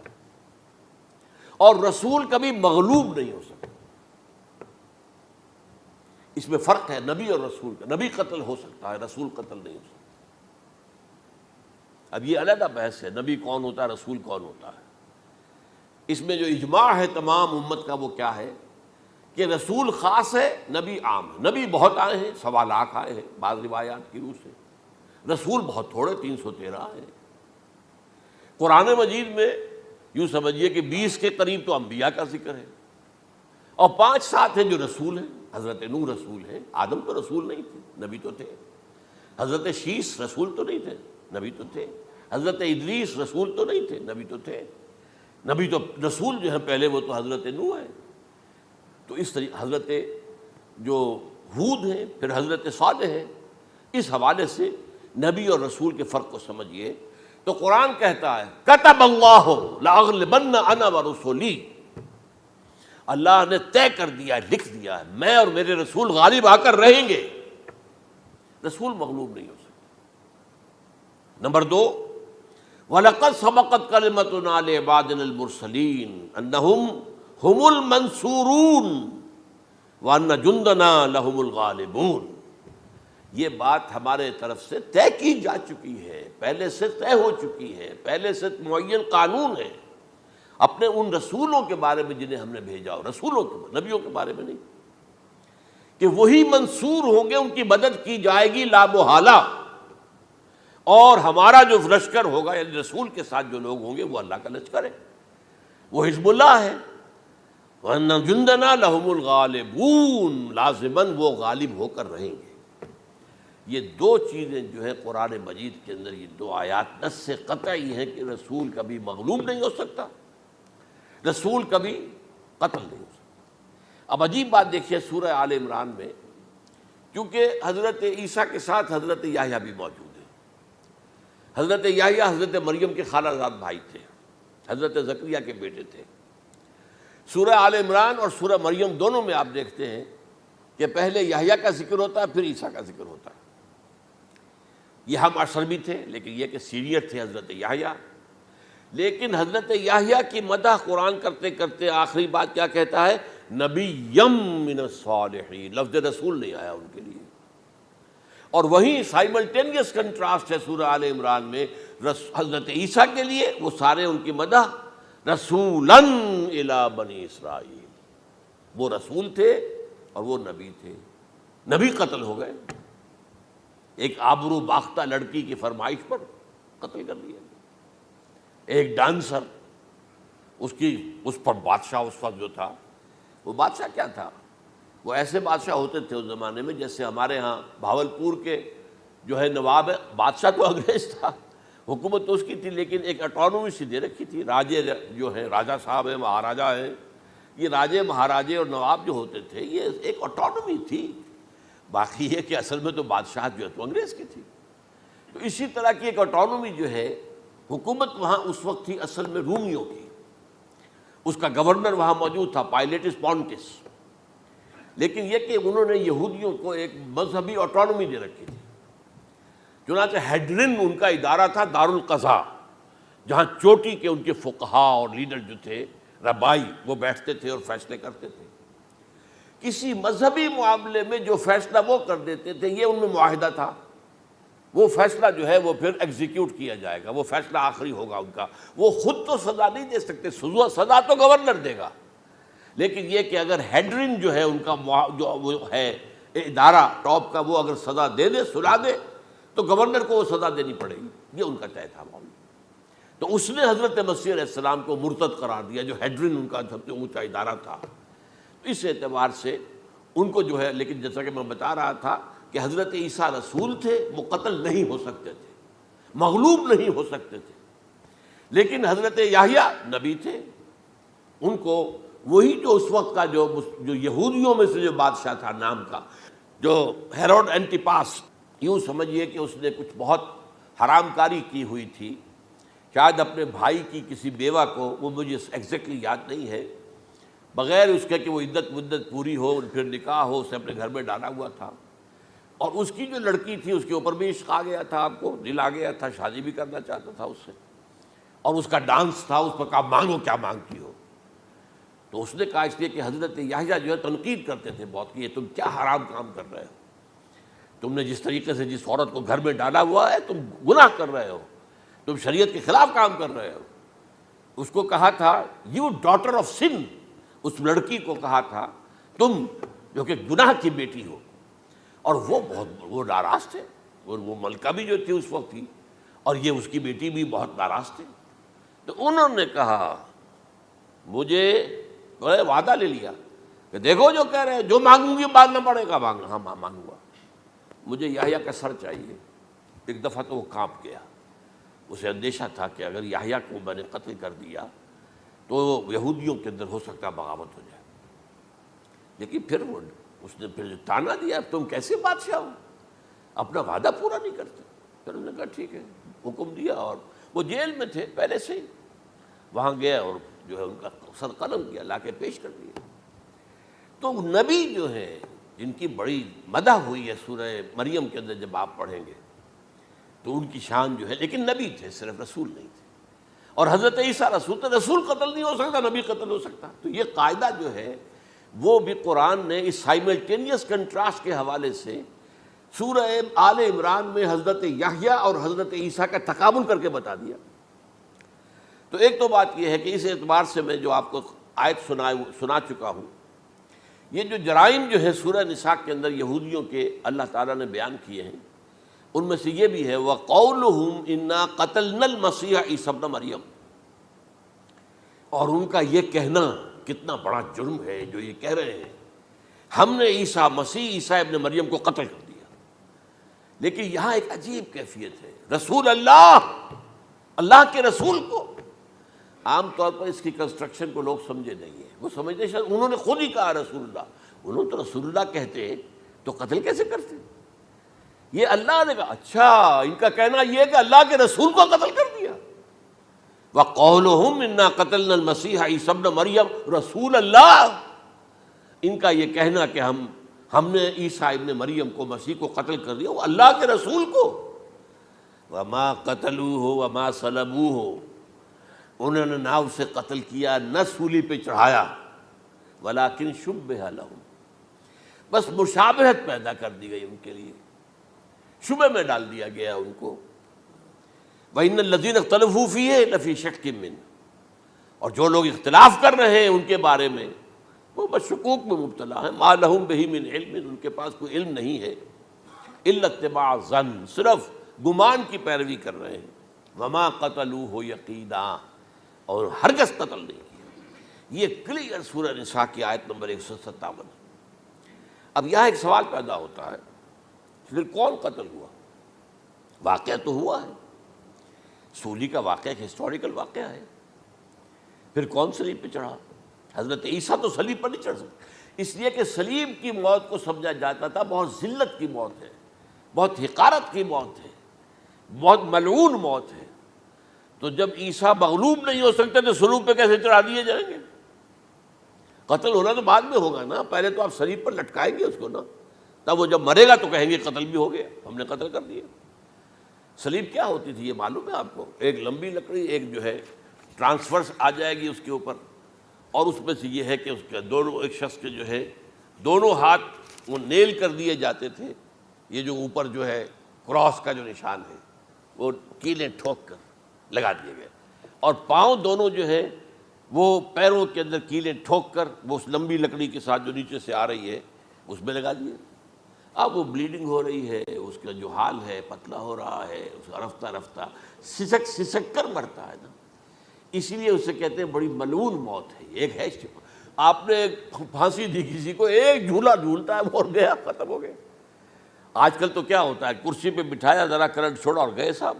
اور رسول کبھی مغلوب نہیں ہو سکتا۔ اس میں فرق ہے نبی اور رسول کا، نبی قتل ہو سکتا ہے، رسول قتل نہیں ہو سکتا۔ اب یہ علیحدہ بحث ہے، نبی کون ہوتا ہے، رسول کون ہوتا ہے۔ اس میں جو اجماع ہے تمام امت کا وہ کیا ہے کہ رسول خاص ہے، نبی عام ہے۔ نبی بہت آئے ہیں، 1.25 لاکھ آئے ہیں بعض روایات کی روح سے، رسول بہت تھوڑے 313 آئے ہیں۔ قرآن مجید میں یوں سمجھیے کہ 20 کے قریب تو انبیاء کا ذکر ہے، اور 5-7 ہیں جو رسول ہیں۔ حضرت نوح رسول ہیں، آدم تو رسول نہیں تھے، نبی تو تھے۔ حضرت شیس رسول تو نہیں تھے، نبی تو تھے۔ حضرت ادریس رسول تو نہیں تھے، نبی تو تھے۔ نبی تو رسول جو ہے پہلے وہ تو حضرت نوح ہے۔ تو اس طریقے حضرت جو ہود ہیں، پھر حضرت صالح ہیں۔ اس حوالے سے نبی اور رسول کے فرق کو سمجھیے تو قرآن کہتا ہے کتب اللہ لاغلبن انا ورسلی، اللہ نے طے کر دیا ہے، لکھ دیا ہے، میں اور میرے رسول غالب آ کر رہیں گے۔ رسول مغلوب نہیں ہو سکتا۔ نمبر 2، وَلَقَدْ سَبَقَتْ كَلِمَتُنَا لِعِبَادِنَا الْمُرْسَلِينَ أَنَّهُمْ هُمُ الْمَنْصُورُونَ وَأَنَّ جُنْدَنَا لَهُمُ الْغَالِبُونَ۔ یہ بات ہمارے طرف سے طے کی جا چکی ہے، پہلے سے طے ہو چکی ہے، پہلے سے معین قانون ہے اپنے ان رسولوں کے بارے میں جنہیں ہم نے بھیجا ہو، رسولوں کے، نبیوں کے بارے میں نہیں، کہ وہی منصور ہوں گے، ان کی مدد کی جائے گی لا محالہ، اور ہمارا جو لشکر ہوگا یعنی رسول کے ساتھ جو لوگ ہوں گے وہ اللہ کا لشکر ہے، وہ حزب اللہ ہے۔ وَأَنَّ جُنْدَنَا لَهُمُ الْغَالِبُونَ، لازماً وہ غالب ہو کر رہیں گے۔ یہ 2 چیزیں جو ہے قرآن مجید کے اندر، یہ 2 آیات نص سے قطعی ہیں کہ رسول کبھی مغلوب نہیں ہو سکتا، رسول کبھی قتل نہیں ہو سکتا۔ اب عجیب بات دیکھیے سورہ آل عمران میں، کیونکہ حضرت عیسیٰ کے ساتھ حضرت یحییٰ بھی موجود ہیں۔ حضرت یحییٰ حضرت مریم کے خالہ زاد بھائی تھے، حضرت زکریا کے بیٹے تھے۔ سورہ آل عمران اور سورہ مریم دونوں میں آپ دیکھتے ہیں کہ پہلے یحییٰ کا ذکر ہوتا ہے، پھر عیسیٰ کا ذکر ہوتا ہے۔ یہ ہم عصر بھی تھے، لیکن یہ کہ سینئر تھے حضرت یحییٰ۔ لیکن حضرت یحییٰ کی مدح قرآن کرتے کرتے آخری بات کیا کہتا ہے، نبیم من الصالحین، لفظ رسول نہیں آیا ان کے لیے۔ اور وہیں سائملٹینیس کنٹراسٹ ہے سورہ آل عمران میں حضرت عیسیٰ کے لیے، وہ سارے ان کی مدح، رسولاً الی بنی اسرائیل، وہ رسول تھے اور وہ نبی تھے۔ نبی قتل ہو گئے، ایک آبرو باختہ لڑکی کی فرمائش پر قتل کر دیا۔ ایک ڈانسر، اس پر بادشاہ اس وقت جو تھا، وہ بادشاہ کیا تھا، وہ ایسے بادشاہ ہوتے تھے اس زمانے میں جیسے ہمارے ہاں بھاولپور کے جو ہے نواب ہے، بادشاہ تو انگریز تھا، حکومت تو اس کی تھی، لیکن ایک اٹانومی سی دے رکھی تھی۔ راجے جو ہیں، راجا صاحب ہیں، مہاراجا ہیں، یہ راجے مہاراجے اور نواب جو ہوتے تھے یہ ایک اٹانومی تھی، باقی یہ کہ اصل میں تو بادشاہ جو ہے تو انگریز کی تھی۔ تو اسی طرح کی ایک اٹانومی جو ہے حکومت وہاں اس وقت تھی اصل میں رومیوں کی، اس کا گورنر وہاں موجود تھا پائلیٹس پونٹس، لیکن یہ کہ انہوں نے یہودیوں کو ایک مذہبی اٹانومی دے رکھی تھی۔ چنانچہ ہیڈرن ان کا ادارہ تھا، دارالقضاء، جہاں چوٹی کے ان کے فقہاء اور لیڈر جو تھے، ربائی، وہ بیٹھتے تھے اور فیصلے کرتے تھے۔ کسی مذہبی معاملے میں جو فیصلہ وہ کر دیتے تھے یہ ان میں معاہدہ تھا، وہ فیصلہ جو ہے وہ پھر ایگزیکیوٹ کیا جائے گا، وہ فیصلہ آخری ہوگا ان کا۔ وہ خود تو سزا نہیں دے سکتے، سزا تو گورنر دے گا، لیکن یہ کہ اگر ہیڈرن جو ہے ان کا جو وہ ہے ادارہ ٹاپ کا، وہ اگر سزا دے دے، سلا دے، تو گورنر کو وہ سزا دینی پڑے گی، یہ ان کا طے تھا معاملہ۔ تو اس نے حضرت مسیح علیہ السلام کو مرتد قرار دیا، جو ہیڈرن ان کا سب سے اونچا ادارہ تھا۔ اس اعتبار سے ان کو جو ہے، لیکن جیسا کہ میں بتا رہا تھا کہ حضرت عیسیٰ رسول تھے، وہ قتل نہیں ہو سکتے تھے، مغلوب نہیں ہو سکتے تھے، لیکن حضرت یحییٰ نبی تھے، ان کو وہی جو اس وقت کا جو یہودیوں میں سے جو بادشاہ تھا نام کا، جو ہیروڈ اینٹیپاس، یوں سمجھیے کہ اس نے کچھ بہت حرام کاری کی ہوئی تھی، شاید اپنے بھائی کی کسی بیوہ کو، وہ مجھے ایگزیکٹلی یاد نہیں ہے، بغیر اس کے کہ وہ عدت مدت پوری ہو پھر نکاح ہو، اسے اپنے گھر میں ڈالا ہوا تھا، اور اس کی جو لڑکی تھی اس کے اوپر بھی عشق آ گیا تھا، آپ کو دل آ گیا تھا، شادی بھی کرنا چاہتا تھا اس سے، اور اس کا ڈانس تھا، اس پر کہا مانگو کیا مانگتی ہو۔ تو اس نے کہا، اس لیے کہ حضرت یحییٰ جو ہے تنقید کرتے تھے بہت کہ یہ تم کیا حرام کام کر رہے ہو، تم نے جس طریقے سے جس عورت کو گھر میں ڈالا ہوا ہے تم گناہ کر رہے ہو، تم شریعت کے خلاف کام کر رہے ہو۔ اس کو کہا تھا یو ڈاٹر آف سن، اس لڑکی کو کہا تھا تم جو کہ گناہ کی بیٹی ہو، اور وہ ناراض تھے، اور وہ ملکہ بھی جو تھی اس وقت تھی، اور یہ اس کی بیٹی بھی بہت ناراض تھے۔ تو انہوں نے کہا، مجھے وعدہ لے لیا کہ دیکھو جو کہہ رہے ہیں، جو مانگوں گی مانگنا پڑے گا، ہاں مانگوں گا، مجھے یحییٰ کا سر چاہیے۔ ایک دفعہ تو وہ کانپ گیا، اسے اندیشہ تھا کہ اگر یحییٰ کو میں نے قتل کر دیا تو یہودیوں کے اندر ہو سکتا بغاوت ہو جائے، لیکن پھر اس نے پھر تانا دیا، تم کیسے بادشاہ ہو، اپنا وعدہ پورا نہیں کرتے۔ پھر انہوں نے کہا ٹھیک ہے، حکم دیا، اور وہ جیل میں تھے پہلے سے ہی، وہاں گیا اور جو ہے ان کا سر قلم کیا، لا کے پیش کر دیا۔ تو نبی جو ہیں جن کی بڑی مدح ہوئی ہے سورہ مریم کے اندر، جب آپ پڑھیں گے تو ان کی شان جو ہے، لیکن نبی تھے، صرف رسول نہیں تھے۔ اور حضرت عیسیٰ رسول تھے، رسول قتل نہیں ہو سکتا، نبی قتل ہو سکتا۔ تو یہ قاعدہ جو ہے وہ بھی قرآن نے اس سائملٹینیس کنٹراسٹ کے حوالے سے سورہ آل عمران میں حضرت یحییٰ اور حضرت عیسیٰ کا تقابل کر کے بتا دیا۔ تو ایک تو بات یہ ہے کہ اس اعتبار سے میں جو آپ کو آیت سنا چکا ہوں، یہ جو جرائم جو ہے سورہ نساء کے اندر یہودیوں کے اللہ تعالیٰ نے بیان کیے ہیں، ان میں سے یہ بھی ہے وَقَوْلُهُمْ إِنَّا قَتَلْنَا الْمَسِيحَ عِيسَى ابْنَ مَرْيَمَ، اور ان کا یہ کہنا کتنا بڑا جرم ہے جو یہ کہہ رہے ہیں ہم نے عیسیٰ ابن مریم کو قتل کر دیا۔ لیکن یہاں ایک عجیب کیفیت ہے، رسول اللہ کے رسول کو، عام طور پر اس کی کنسٹرکشن کو لوگ سمجھے نہیں ہیں، وہ سمجھتے شاید انہوں نے خود ہی کہا رسول اللہ، انہوں تو رسول اللہ کہتے تو قتل کیسے کرتے؟ یہ اللہ نے کہا، اچھا ان کا کہنا یہ ہے کہ اللہ کے رسول کو قتل کر دیا۔ وَقَوْلُهُمْ إِنَّا قَتَلْنَا الْمَسِيحَ عِيسَى ابْنَ مَرْيَمَ رسول اللہ، ان کا یہ کہنا کہ ہم نے عیسیٰ ابن مریم کو، مسیح کو قتل کر دیا، وہ اللہ کے رسول کو۔ وَمَا قَتَلُوهُ وَمَا صَلَبُوهُ، انہوں نے نہ اسے قتل کیا، نہ سولی پہ چڑھایا، ولیکن شبہ لہم، بس مشابہت پیدا کر دی گئی ان کے لیے، شبہ میں ڈال دیا گیا ان کو۔ وَإِنَّ الَّذِينَ اخْتَلَفُوا فِيهِ لَفِي شَكٍّ مِّنْهُ، اور جو لوگ اختلاف کر رہے ہیں ان کے بارے میں وہ بس شکوک میں مبتلا ہیں۔ مَا لَهُم بِهِ مِنْ عِلْمٍ، ان کے پاس کوئی علم نہیں ہے، إِلَّا اتِّبَاعَ الظَّنِّ، صرف گمان کی پیروی کر رہے ہیں۔ وَمَا قَتَلُوهُ يَقِينًا، اور ہرگز قتل نہیں کیا۔ یہ کلیئر سورہ نساء کی آیت نمبر 157۔ اب یہاں ایک سوال پیدا ہوتا ہے، پھر کون قتل ہوا؟ واقعہ تو ہوا ہے، سولی کا واقعہ ایک ہسٹوریکل واقعہ ہے، پھر کون صلیب پہ چڑھا؟ حضرت عیسیٰ تو صلیب پر نہیں چڑھ سکتے، اس لیے کہ صلیب کی موت کو سمجھا جاتا تھا بہت ذلت کی موت ہے، بہت حقارت کی موت ہے، بہت ملعون موت ہے۔ تو جب عیسیٰ مغلوب نہیں ہو سکتے تو صلیب پہ کیسے چڑھا دیے جائیں گے؟ قتل ہونا تو بعد میں ہوگا نا، پہلے تو آپ صلیب پر لٹکائیں گے اس کو نا، تب وہ جب مرے گا تو کہیں گے قتل بھی ہو گیا، ہم نے قتل کر دیا۔ صلیب کیا ہوتی تھی یہ معلوم ہے آپ کو؟ ایک لمبی لکڑی، ایک جو ہے ٹرانسفرس آ جائے گی اس کے اوپر، اور اس میں سے یہ ہے کہ اس کے دونوں، ایک شخص کے جو ہے دونوں ہاتھ وہ نیل کر دیے جاتے تھے، یہ جو اوپر جو ہے کراس کا جو نشان ہے وہ کیلیں ٹھوک کر لگا دیے گئے، اور پاؤں دونوں جو ہے وہ پیروں کے اندر کیلیں ٹھوک کر وہ اس لمبی لکڑی کے ساتھ جو نیچے سے آ رہی ہے اس میں لگا دیے۔ اب وہ بلیڈنگ ہو رہی ہے، اس کا جو حال ہے پتلا ہو رہا ہے، اس کا رفتہ رفتہ سسک سسک کر مرتا ہے نا، اسی لیے اسے کہتے ہیں بڑی ملعون موت ہے۔ ایک ہے آپ نے پھانسی دی کسی کو، ایک جھولا جھولتا ہے وہ اور گیا، ختم ہو گیا۔ آج کل تو کیا ہوتا ہے، کرسی پہ بٹھایا، ذرا کرنٹ چھوڑا اور گئے صاحب،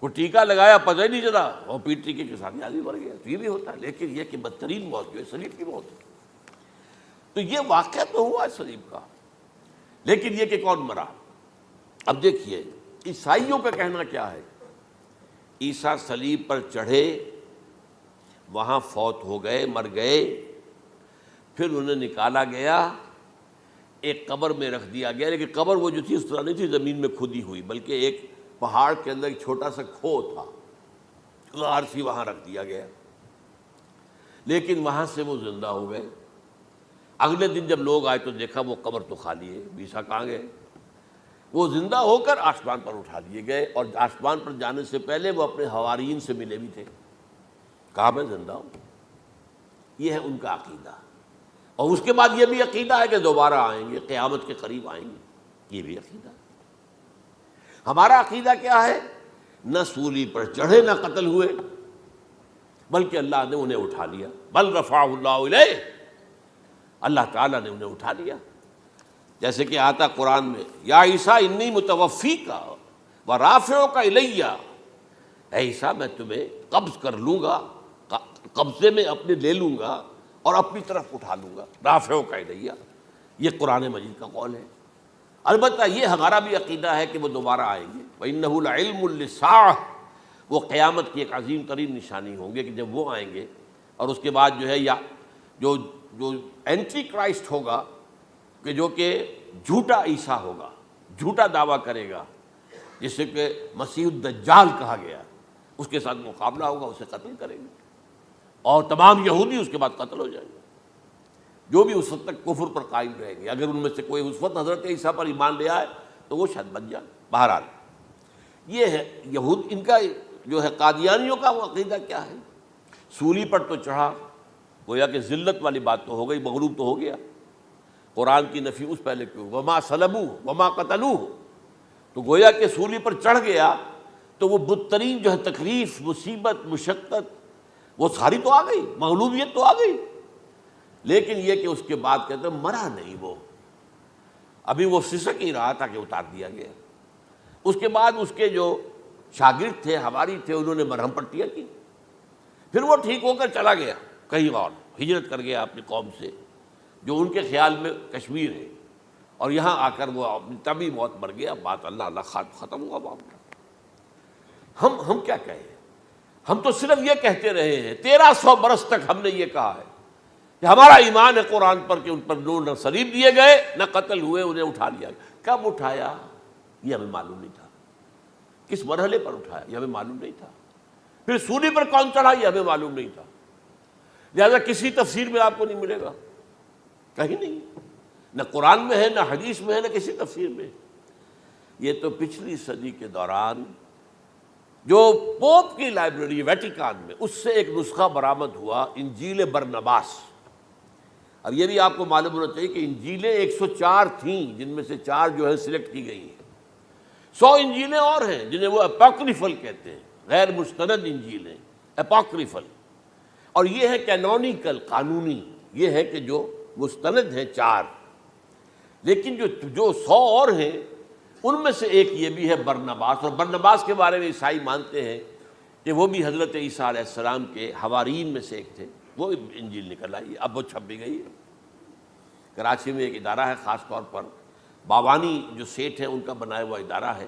کوئی ٹیکا لگایا پتہ ہی نہیں چلا اور پیٹ ٹیکے کے ساتھ آدمی مر گیا، تو یہ بھی ہوتا ہے۔ لیکن یہ کہ بدترین موت جو ہے صلیب کی موت ہے۔ تو یہ واقعہ تو ہوا ہے صلیب کا، لیکن یہ کہ کون مرا؟ اب دیکھیے عیسائیوں کا کہنا کیا ہے، عیسیٰ صلیب پر چڑھے، وہاں فوت ہو گئے، مر گئے، پھر انہیں نکالا گیا، ایک قبر میں رکھ دیا گیا، لیکن قبر وہ جو تھی اس طرح نہیں تھی زمین میں کھودی ہوئی، بلکہ ایک پہاڑ کے اندر ایک چھوٹا سا کھو تھا، غار سی، وہاں رکھ دیا گیا، لیکن وہاں سے وہ زندہ ہو گئے۔ اگلے دن جب لوگ آئے تو دیکھا وہ قبر تو خالی ہے، عیسیٰ کہاں گئے؟ وہ زندہ ہو کر آسمان پر اٹھا دیے گئے، اور آسمان پر جانے سے پہلے وہ اپنے حواریین سے ملے بھی تھے، کہا میں زندہ ہوں۔ یہ ہے ان کا عقیدہ، اور اس کے بعد یہ بھی عقیدہ ہے کہ دوبارہ آئیں گے، قیامت کے قریب آئیں گے، یہ بھی عقیدہ ہے۔ ہمارا عقیدہ کیا ہے؟ نہ سولی پر چڑھے نہ قتل ہوئے، بلکہ اللہ نے انہیں اٹھا لیا، بل رفعہ اللہ الیہ، اللہ تعالیٰ نے انہیں اٹھا لیا۔ جیسے کہ آتا قرآن میں، یا عیسیٰ انی متوفیک ورافعک الی، اے عیسیٰ میں تمہیں قبض کر لوں گا، قبضے میں اپنے لے لوں گا اور اپنی طرف اٹھا لوں گا، رافعک الی، یہ قرآن مجید کا قول ہے۔ البتہ یہ ہمارا بھی عقیدہ ہے کہ وہ دوبارہ آئیں گے، وَإِنَّهُ لَعِلْمٌ لِلسَّاعَةِ، وہ قیامت کی ایک عظیم ترین نشانی ہوں گے کہ جب وہ آئیں گے، اور اس کے بعد جو ہے یا جو اینٹی کرائسٹ ہوگا، کہ جو کہ جھوٹا عیسیٰ ہوگا، جھوٹا دعویٰ کرے گا، جسے کہ مسیح الدجال کہا گیا، اس کے ساتھ مقابلہ ہوگا، اسے قتل کریں گے، اور تمام یہودی اس کے بعد قتل ہو جائیں گے، جو بھی اس وقت تک کفر پر قائم رہیں گے۔ اگر ان میں سے کوئی اس وقت حضرت عیسیٰ پر ایمان لے آئے تو وہ شاید بن جائے۔ بہرحال یہ ہے یہود، ان کا جو ہے قادیانیوں کا وہ عقیدہ کیا ہے، سولی پر تو چڑھا، گویا کہ ذلت والی بات تو ہو گئی، مغلوب تو ہو گیا، قرآن کی نفی اس پہلے کیوں، وما صلبوہ وما قتلوہ، تو گویا کہ سولی پر چڑھ گیا تو وہ بدترین جو ہے تکلیف، مصیبت، مشقت وہ ساری تو آ گئی، مغلوبیت تو آ گئی، لیکن یہ کہ اس کے بعد کہتے ہیں مرا نہیں، وہ ابھی وہ سسک ہی رہا تھا کہ اتار دیا گیا۔ اس کے بعد اس کے جو شاگرد تھے، حواری تھے، انہوں نے مرہم پٹیاں کی، پھر وہ ٹھیک ہو کر چلا گیا کہیں اور، ہجرت کر گیا اپنی قوم سے جو ان کے خیال میں کشمیر ہے، اور یہاں آ کر وہ اپنی طبی موت مر گیا۔ بات اللہ ختم ہوا معاملہ۔ ہم کیا کہیں، ہم تو صرف یہ کہتے رہے ہیں، 1300 برس تک ہم نے یہ کہا ہے کہ ہمارا ایمان ہے قرآن پر کہ ان پر نہ صلیب دیے گئے نہ قتل ہوئے، انہیں اٹھا لیا گیا۔ کب اٹھایا یہ ہمیں معلوم نہیں تھا، کس مرحلے پر اٹھایا یہ ہمیں معلوم نہیں تھا، پھر سولی پر کون چڑھا یہ ہمیں معلوم نہیں تھا، لہذا کسی تفسیر میں آپ کو نہیں ملے گا، کہیں نہیں، نہ قرآن میں ہے، نہ حدیث میں ہے، نہ کسی تفسیر میں۔ یہ تو پچھلی صدی کے دوران جو پوپ کی لائبریری ویٹیکان میں، اس سے ایک نسخہ برآمد ہوا، انجیل برنباس۔ اب یہ بھی آپ کو معلوم ہونا چاہیے کہ انجیلیں 104 تھیں، جن میں سے 4 جو ہے سلیکٹ کی گئی ہیں۔ 100 انجیلیں اور ہیں جنہیں وہ اپوکریفل کہتے ہیں، غیر مستند انجیلیں، اپوکریفل۔ اور یہ ہے کینونیکل، قانونی، یہ ہے کہ جو مستند ہیں 4۔ لیکن جو 100 اور ہیں، ان میں سے ایک یہ بھی ہے برنباس۔ اور برنباس کے بارے میں عیسائی مانتے ہیں کہ وہ بھی حضرت عیسیٰ علیہ السلام کے حواریین میں سے ایک تھے۔ وہ انجیل نکل آئی، اب وہ چھپ بھی گئی ہے۔ کراچی میں ایک ادارہ ہے، خاص طور پر باوانی جو سیٹھ ہیں ان کا بنایا ہوا ادارہ ہے،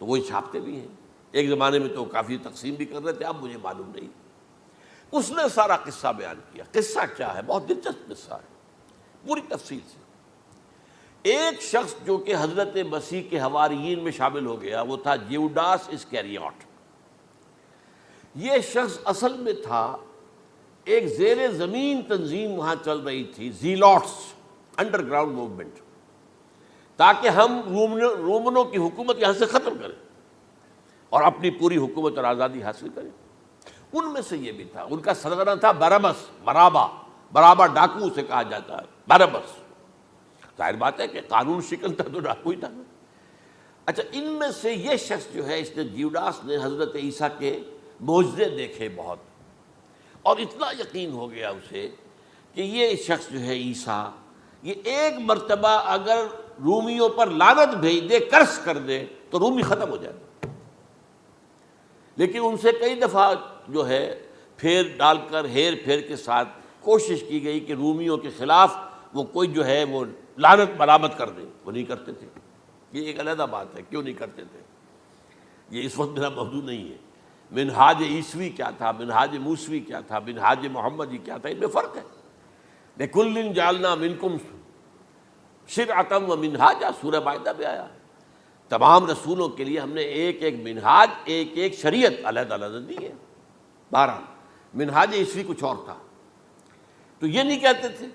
تو وہی چھاپتے بھی ہیں۔ ایک زمانے میں تو کافی تقسیم بھی کر رہے تھے، اب مجھے معلوم نہیں۔ اس نے سارا قصہ بیان کیا۔ قصہ کیا ہے؟ بہت دلچسپ قصہ ہے، پوری تفصیل سے۔ ایک شخص جو کہ حضرت مسیح کے حواریین میں شامل ہو گیا، وہ تھا جیوڈاس اسکیریوٹ۔ یہ شخص اصل میں تھا ایک زیر زمین تنظیم وہاں چل رہی تھی، زیلوٹس، انڈر گراؤنڈ موومنٹ، تاکہ ہم رومنوں کی حکومت یہاں سے ختم کریں اور اپنی پوری حکومت اور آزادی حاصل کریں۔ ان میں سے یہ بھی تھا، ان کا سرغنہ تھا برابس، برابا ڈاکو اسے کہا جاتا ہے، برابس۔ ظاہر بات ہے کہ قانون شکن تھا تو ڈاکو ہی تھا۔ اچھا، ان میں سے یہ شخص جو ہے، اس نے جیوڈاس نے حضرت عیسیٰ کے معجزے دیکھے بہت، اور اتنا یقین ہو گیا اسے کہ یہ شخص جو ہے عیسیٰ، یہ ایک مرتبہ اگر رومیوں پر لعنت بھیج دے، کرس کر دے، تو رومی ختم ہو جائے۔ لیکن ان سے کئی دفعہ جو ہے پھیر ڈال کر، ہیر پھیر کے ساتھ کوشش کی گئی کہ رومیوں کے خلاف وہ کوئی جو ہے وہ لعنت برآمد کر دے، وہ نہیں کرتے تھے۔ یہ ایک علیحدہ بات ہے، کیوں نہیں کرتے تھے، یہ اس وقت میرا موضوع نہیں ہے۔ منہاج عیسوی کیا تھا، منہاج موسوی کیا تھا، منہاج محمدی کیا تھا، ان میں فرق ہے۔ لِكُلٍّ جَعَلْنَا مِنْكُمْ شِرْعَةً وَمِنْهَاجًا، سورہ مائدہ میں آیا۔ تمام رسولوں کے لیے ہم نے ایک ایک منہاج، ایک ایک شریعت علیحدہ علیحدہ دی ہے۔ بہرحال منہاج عیسوی کچھ اور تھا، تو یہ نہیں کہتے تھے۔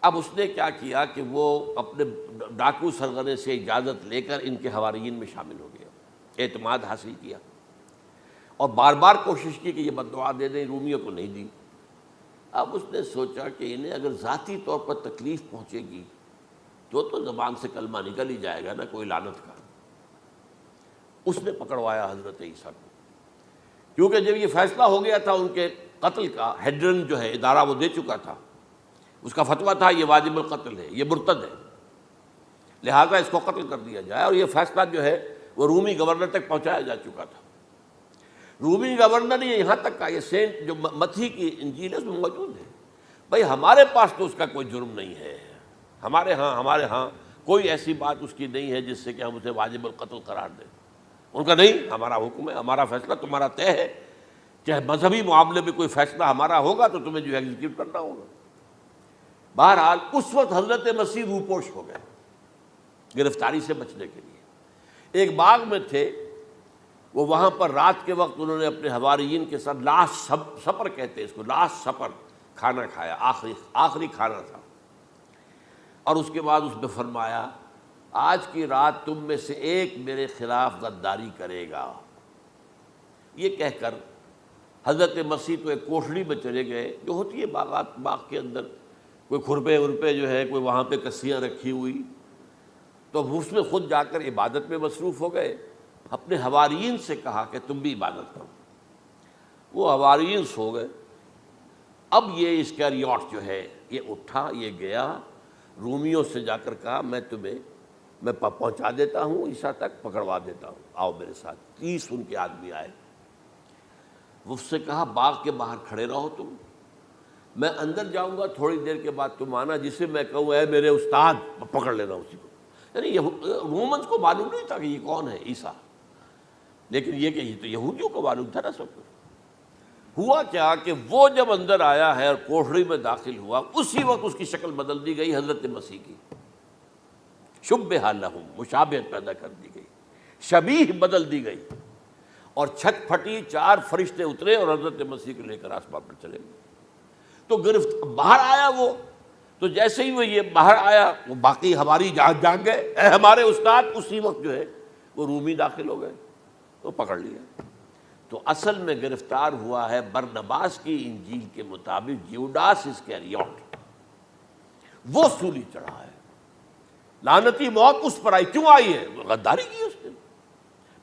اب اس نے کیا کیا کہ وہ اپنے ڈاکو سرغنے سے اجازت لے کر ان کے حواریین میں شامل ہو گیا، اعتماد حاصل کیا، اور بار بار کوشش کی کہ یہ بددعا دے دیں، رومیوں کو نہیں دی۔ اب اس نے سوچا کہ انہیں اگر ذاتی طور پر تکلیف پہنچے گی تو زبان سے کلمہ نکل ہی جائے گا نا، کوئی لعنت کا۔ اس نے پکڑوایا حضرت عیسیٰ کو، کیونکہ جب یہ فیصلہ ہو گیا تھا ان کے قتل کا، ہیڈرن جو ہے ادارہ وہ دے چکا تھا، اس کا فتویٰ تھا یہ واجب القتل ہے، یہ مرتد ہے، لہذا اس کو قتل کر دیا جائے۔ اور یہ فیصلہ جو ہے وہ رومی گورنر تک پہنچایا جا چکا تھا۔ رومی گورنر نے یہاں تک کہا، یہ سینٹ جو متی کی انجیل ہے اس میں موجود ہے، بھائی ہمارے پاس تو اس کا کوئی جرم نہیں ہے، ہمارے ہاں کوئی ایسی بات اس کی نہیں ہے جس سے کہ ہم اسے واجب القتل قرار دیں۔ ان کا نہیں، ہمارا حکم ہے، ہمارا فیصلہ تمہارا طے ہے، چاہے مذہبی معاملے میں کوئی فیصلہ ہمارا ہوگا تو تمہیں جو ایگزیکیوٹ کرنا ہوگا۔ بہرحال اس وقت حضرت مسیح روپوش ہو گئے گرفتاری سے بچنے کے لیے۔ ایک باغ میں تھے وہ، وہاں پر رات کے وقت انہوں نے اپنے حواریین کے ساتھ لاسٹ سپر کہتے ہیں اس کو، لاسٹ سپر، کھانا کھایا، آخری کھانا تھا۔ اور اس کے بعد اس نے فرمایا، آج کی رات تم میں سے ایک میرے خلاف غداری کرے گا۔ یہ کہہ کر حضرت مسیح تو ایک کوٹھڑی میں چلے گئے، جو ہوتی ہے باغ کے اندر، کوئی کھرپے ورپے جو ہے، کوئی وہاں پہ کسیاں رکھی ہوئی، تو اس میں خود جا کر عبادت میں مصروف ہو گئے۔ اپنے حواریین سے کہا کہ تم بھی عبادت کرو۔ وہ حواریین سو گئے۔ اب یہ اسکریوٹ جو ہے یہ اٹھا، یہ گیا رومیوں سے جا کر کہا میں پہنچا دیتا ہوں عیسیٰ تک، پکڑوا دیتا ہوں، آؤ میرے ساتھ۔ 30 ان کے آدمی آئے۔ اس سے کہا باغ کے باہر کھڑے رہو تم، میں اندر جاؤں گا، تھوڑی دیر کے بعد تم آنا، جسے میں کہوں اے میرے استاد، پکڑ لینا اسی کو۔ یعنی رومنز کو معلوم نہیں تھا کہ یہ کون ہے عیسیٰ، لیکن یہ کہ یہ تو یہودیوں کو معلوم تھا نا سب کچھ۔ ہوا کیا کہ وہ جب اندر آیا ہے اور کوٹھڑی میں داخل ہوا، اسی وقت اس کی شکل بدل دی گئی حضرت مسیح کی، شبہ لہم، مشابہت پیدا کر دی گئی، شبیہ بدل دی گئی، اور چھت پھٹی، 4 فرشتے اترے اور حضرت مسیح کو لے کر آسمان پر چلے گئے۔ تو گرفت باہر آیا وہ، تو جیسے ہی وہ یہ باہر آیا وہ باقی ہماری جان گئے اے ہمارے استاد، اسی وقت جو ہے وہ رومی داخل ہو گئے تو پکڑ لیا۔ تو اصل میں گرفتار ہوا ہے برنباس کی انجیل کے مطابق یوڈاس اسکریوٹ، وہ سولی چڑھا ہے۔ لعنتی موت اس پر آئی، کیوں آئی ہے؟ غداری کی اس نے،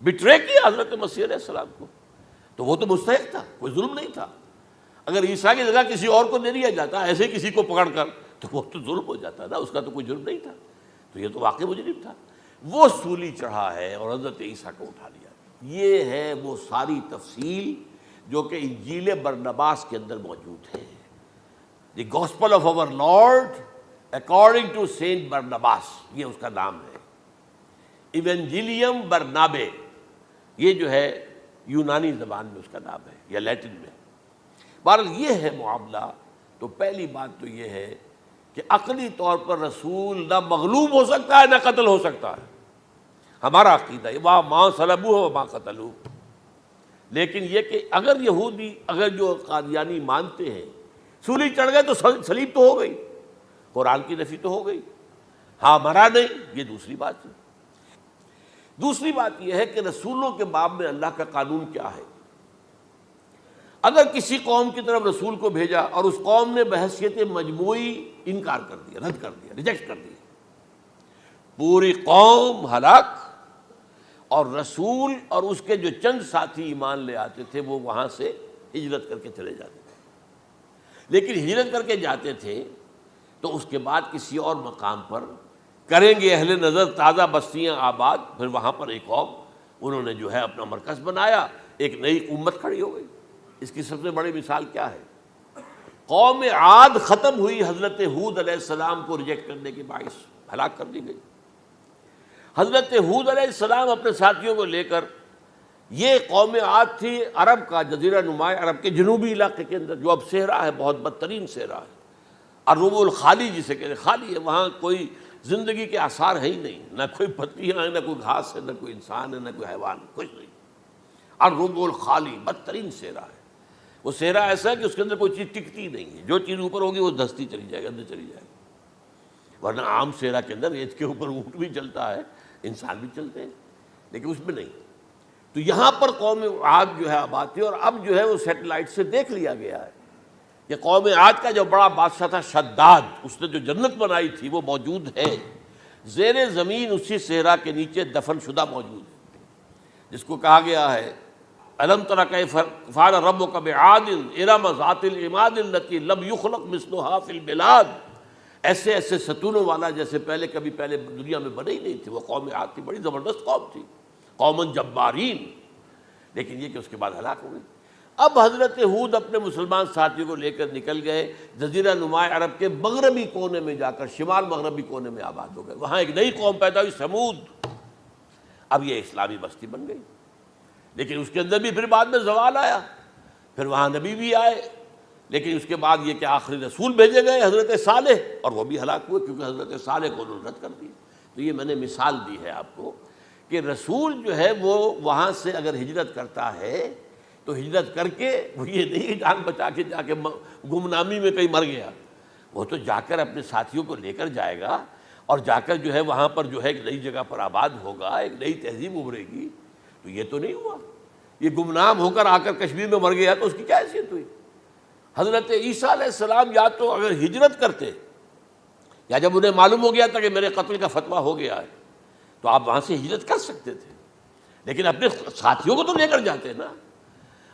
بٹرے کیا حضرت مسیح علیہ السلام کو، تو وہ تو مستحق تھا، کوئی ظلم نہیں تھا۔ اگر عیسیٰ کی جگہ کسی اور کو دے دیا جاتا ایسے کسی کو پکڑ کر تو وہ تو ظلم ہو جاتا نا، اس کا تو کوئی جرم نہیں تھا، تو یہ تو واقعی مجرم تھا۔ وہ سولی چڑھا ہے اور حضرت عیسیٰ کو اٹھا لیا۔ یہ ہے وہ ساری تفصیل جو کہ انجیل برنباس کے اندر موجود ہے۔ The Gospel of our Lord according to Saint Barnabas, یہ اس کا نام ہے۔ ایونجیلیم برنابے، یہ جو ہے یونانی زبان میں اس کا نام ہے یا لیٹن میں۔ بہرحال یہ ہے معاملہ۔ تو پہلی بات تو یہ ہے کہ عقلی طور پر رسول نہ مغلوب ہو سکتا ہے نہ قتل ہو سکتا ہے، ہمارا عقیدہ ہے، وہاں ماں صلبوہ و ماں قتلوہ۔ لیکن یہ کہ اگر یہودی، اگر جو قادیانی مانتے ہیں سولی چڑھ گئے تو صلیب تو ہو گئی، قرآن کی نفی تو ہو گئی، ہاں مرا نہیں، یہ دوسری بات ہے۔ دوسری بات یہ ہے کہ رسولوں کے باب میں اللہ کا قانون کیا ہے؟ اگر کسی قوم کی طرف رسول کو بھیجا اور اس قوم نے بحیثیت مجموعی انکار کر دیا، رد کر دیا، ریجیکٹ کر دیا، پوری قوم ہلاک، اور رسول اور اس کے جو چند ساتھی ایمان لے آتے تھے وہ وہاں سے ہجرت کر کے چلے جاتے تھے۔ لیکن ہجرت کر کے جاتے تھے تو اس کے بعد کسی اور مقام پر کریں گے اہل نظر تازہ بستیاں آباد، پھر وہاں پر ایک قوم انہوں نے جو ہے اپنا مرکز بنایا، ایک نئی امت کھڑی ہو گئی۔ اس کی سب سے بڑی مثال کیا ہے؟ قوم عاد ختم ہوئی حضرت ہود علیہ السلام کو ریجیکٹ کرنے کے باعث، ہلاک کر دی گئی۔ حضرت ہود علیہ السلام اپنے ساتھیوں کو لے کر، یہ قوم عاد تھی عرب کا جزیرہ نماں، عرب کے جنوبی علاقے کے اندر جو اب صحرا ہے، بہت بدترین صحرا ہے، الربع الخالی جسے کہتے ہیں، خالی ہے، وہاں کوئی زندگی کے آثار ہے ہی نہیں، نہ کوئی پتیاں ہیں، نہ کوئی گھاس ہے، نہ کوئی انسان ہے، نہ کوئی حیوان، کچھ نہیں۔ الربع الخالی، بدترین صحرا ہے۔ وہ صحرا ایسا ہے کہ اس کے اندر کوئی چیز ٹکتی نہیں ہے، جو چیز اوپر ہوگی وہ دھستی چلی جائے گی، اندر چلی جائے گی۔ ورنہ عام صحرا کے اندر ریت کے اوپر اونٹ بھی چلتا ہے، انسان بھی چلتے ہیں، لیکن اس میں نہیں۔ تو یہاں پر قوم عاد جو ہے آباد تھی، اور اب جو ہے وہ سیٹلائٹ سے دیکھ لیا گیا ہے کہ قوم عاد کا جو بڑا بادشاہ تھا شداد، اس نے جو جنت بنائی تھی وہ موجود ہے، زیر زمین اسی صحرا کے نیچے دفن شدہ موجود ہے، جس کو کہا گیا ہے الم تر کیف فعل ربک بعاد ارم ذات العماد التی لم یخلق مثلها فی البلاد۔ ایسے ایسے ستونوں والا جیسے پہلے کبھی پہلے دنیا میں بنے ہی نہیں تھے۔ وہ قوم عاد تھی، بڑی زبردست قوم تھی، قوم جبارین، لیکن یہ کہ اس کے بعد ہلاک ہو گئی۔ اب حضرت ہود اپنے مسلمان ساتھیوں کو لے کر نکل گئے، جزیرہ نماں عرب کے مغربی کونے میں جا کر، شمال مغربی کونے میں آباد ہو گئے۔ وہاں ایک نئی قوم پیدا ہوئی، سمود۔ اب یہ اسلامی بستی بن گئی، لیکن اس کے اندر بھی پھر بعد میں زوال آیا، پھر وہاں نبی بھی آئے، لیکن اس کے بعد یہ کہ آخری رسول بھیجے گئے حضرت صالح، اور وہ بھی ہلاک ہوئے کیونکہ حضرت صالح کو انہوں نے رد کر دیا۔ تو یہ میں نے مثال دی ہے آپ کو کہ رسول جو ہے وہ وہاں سے اگر ہجرت کرتا ہے تو ہجرت کر کے وہ یہ نہیں جان بچا کے جا کے گمنامی میں کہیں مر گیا، وہ تو جا کر اپنے ساتھیوں کو لے کر جائے گا، اور جا کر جو ہے وہاں پر جو ہے ایک نئی جگہ پر آباد ہوگا، ایک نئی تہذیب ابھرے گی۔ تو یہ تو نہیں ہوا، یہ گمنام ہو کر آ کر کشمیر میں مر گیا تو اس کی کیا حیثیت ہوئی؟ حضرت عیسیٰ علیہ السلام یا تو اگر ہجرت کرتے، یا جب انہیں معلوم ہو گیا تھا کہ میرے قتل کا فتویٰ ہو گیا ہے، تو آپ وہاں سے ہجرت کر سکتے تھے، لیکن اپنے ساتھیوں کو تو لے کر جاتے نا،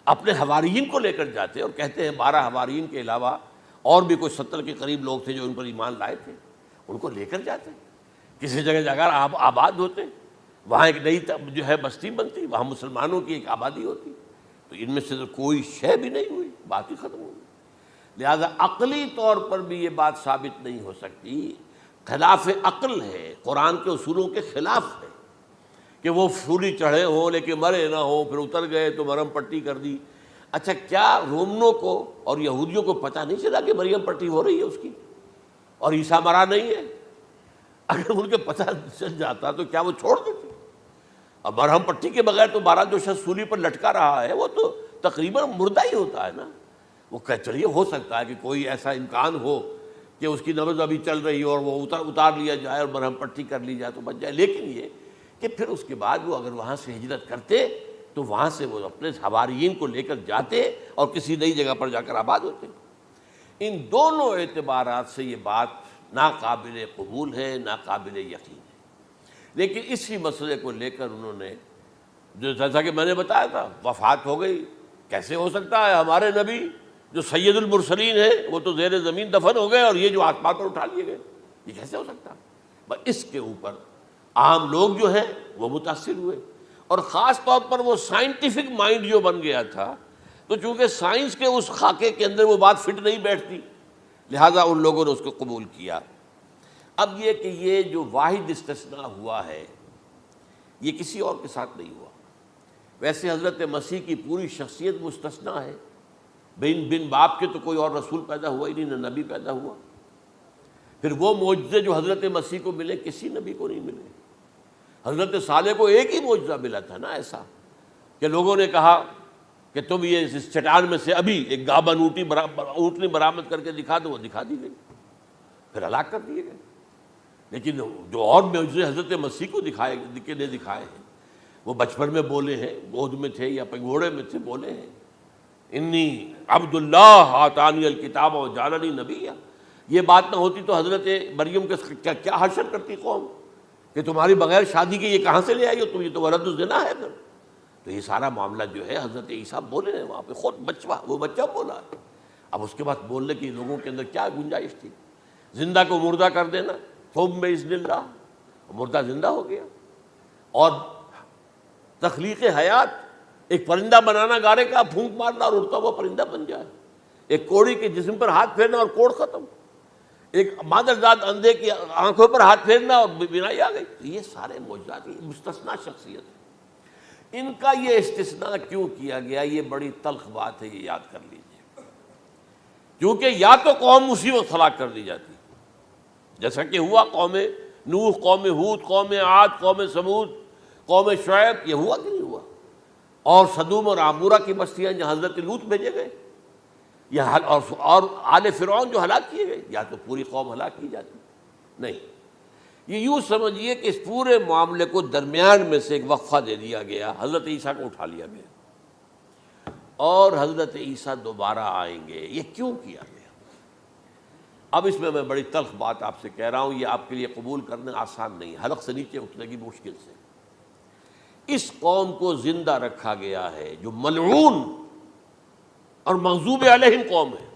اپنے حواریین کو لے کر جاتے، اور کہتے ہیں 12 حواریین کے علاوہ اور بھی کوئی 70 کے قریب لوگ تھے جو ان پر ایمان لائے تھے، ان کو لے کر جاتے، کسی جگہ جا کر آپ آباد ہوتے، وہاں ایک نئی جو ہے بستی بنتی، وہاں مسلمانوں کی ایک آبادی ہوتی۔ تو ان میں سے تو کوئی شے بھی نہیں ہوئی، بات ہی ختم ہو گئی۔ لہذا عقلی طور پر بھی یہ بات ثابت نہیں ہو سکتی، خلاف عقل ہے، قرآن کے اصولوں کے خلاف ہے کہ وہ سولی چڑھے ہوں لیکن مرے نہ ہوں، پھر اتر گئے تو مرہم پٹی کر دی۔ اچھا، کیا رومنوں کو اور یہودیوں کو پتہ نہیں چلا کہ مریم پٹی ہو رہی ہے اس کی اور عیسیٰ مرا نہیں ہے؟ اگر ان کے پتہ چل جاتا تو کیا وہ چھوڑ دیتے؟ اب مرہم پٹی کے بغیر تو 12 جو شخص سولی پر لٹکا رہا ہے وہ تو تقریباً مردہ ہی ہوتا ہے نا، وہ کہ چلیے ہو سکتا ہے کہ کوئی ایسا امکان ہو کہ اس کی نبض ابھی چل رہی ہو اور وہ اتار لیا جائے اور مرہم پٹی کر لی جائے تو بچ جائے، لیکن یہ کہ پھر اس کے بعد وہ اگر وہاں سے ہجرت کرتے تو وہاں سے وہ اپنے حواریین کو لے کر جاتے اور کسی نئی جگہ پر جا کر آباد ہوتے۔ ان دونوں اعتبارات سے یہ بات ناقابل قبول ہے، ناقابل یقین ہے۔ لیکن اسی مسئلے کو لے کر انہوں نے، جو جیسا کہ میں نے بتایا تھا، وفات ہو گئی، کیسے ہو سکتا ہے ہمارے نبی جو سید المرسلین ہے وہ تو زیر زمین دفن ہو گئے اور یہ جو آسمان پر اٹھا لیے گئے، یہ کیسے ہو سکتا ہے؟ بس اس کے اوپر عام لوگ جو ہیں وہ متاثر ہوئے، اور خاص طور پر وہ سائنٹیفک مائنڈ جو بن گیا تھا، تو چونکہ سائنس کے اس خاکے کے اندر وہ بات فٹ نہیں بیٹھتی، لہٰذا ان لوگوں نے اس کو قبول کیا۔ اب یہ کہ یہ جو واحد استثناء ہوا ہے یہ کسی اور کے ساتھ نہیں ہوا۔ ویسے حضرت مسیح کی پوری شخصیت مستثنیٰ ہے، بن باپ کے تو کوئی اور رسول پیدا ہوا ہی نہیں، نہ نبی پیدا ہوا۔ پھر وہ معجزے جو حضرت مسیح کو ملے کسی نبی کو نہیں ملے۔ حضرت صالح کو ایک ہی معجزہ ملا تھا نا ایسا کہ لوگوں نے کہا کہ تم یہ اس چٹان میں سے ابھی ایک گابن اونٹنی برآمد کر کے دکھا دو، وہ دکھا دی گئی، پھر ہلاک کر دیے گئے۔ لیکن جو اور معجزے حضرت مسیح کو دکھائے ہیں وہ بچپن میں بولے ہیں، گود میں تھے یا پگوڑے میں تھے، بولے ہیں انی عبد اللہ آتانی الکتاب و جعلنی نبیا۔ یہ بات نہ ہوتی تو حضرت مریم کے کیا حشر کرتی قوم کہ تمہاری بغیر شادی کے یہ کہاں سے لے آئی ہو تم، یہ تو ولد الزنا ہے۔ پھر تو یہ سارا معاملہ جو ہے حضرت عیسیٰ بولے ہیں وہاں پہ، خود وہ بچہ بولا۔ اب اس کے بعد بولنے کی لوگوں کے اندر کیا گنجائش تھی؟ زندہ کو مردہ کر دینا، ثم باذن اللہ، مردہ زندہ ہو گیا۔ اور تخلیق حیات، ایک پرندہ بنانا گارے کا، پھونک مارنا اور اڑتا ہوا پرندہ بن جائے، ایک کوڑی کے جسم پر ہاتھ پھیرنا اور کوڑ ختم، ایک مادرزاد اندھے کی آنکھوں پر ہاتھ پھیرنا اور بینائی آ گئی۔ یہ سارے معجزات، یہ مستثنیٰ شخصیت ہے۔ ان کا یہ استثناء کیوں کیا گیا، یہ بڑی تلخ بات ہے، یہ یاد کر لیجیے، کیونکہ یا تو قوم اسی وقت ہلاک کر دی جاتی جیسا کہ ہوا قوم نوح، قوم ہود، قوم عاد، قوم ثمود، قوم شعیب، یہ ہوا کہ نہیں ہوا؟ اور سدوم اور عمورہ کی بستیاں جہاں حضرت لوط بھیجے گئے، اور آل فرعون جو ہلاک کیے گئے، یا تو پوری قوم ہلاک کی جاتی؟ نہیں، یہ یوں سمجھیے کہ اس پورے معاملے کو درمیان میں سے ایک وقفہ دے دیا گیا، حضرت عیسیٰ کو اٹھا لیا گیا، اور حضرت عیسیٰ دوبارہ آئیں گے۔ یہ کیوں کیا گیا؟ اب اس میں بڑی تلخ بات آپ سے کہہ رہا ہوں، یہ آپ کے لیے قبول کرنا آسان نہیں، حلق سے نیچے اٹھنے کی مشکل سے۔ اس قوم کو زندہ رکھا گیا ہے جو ملعون اور مغضوب علیہم قوم ہے۔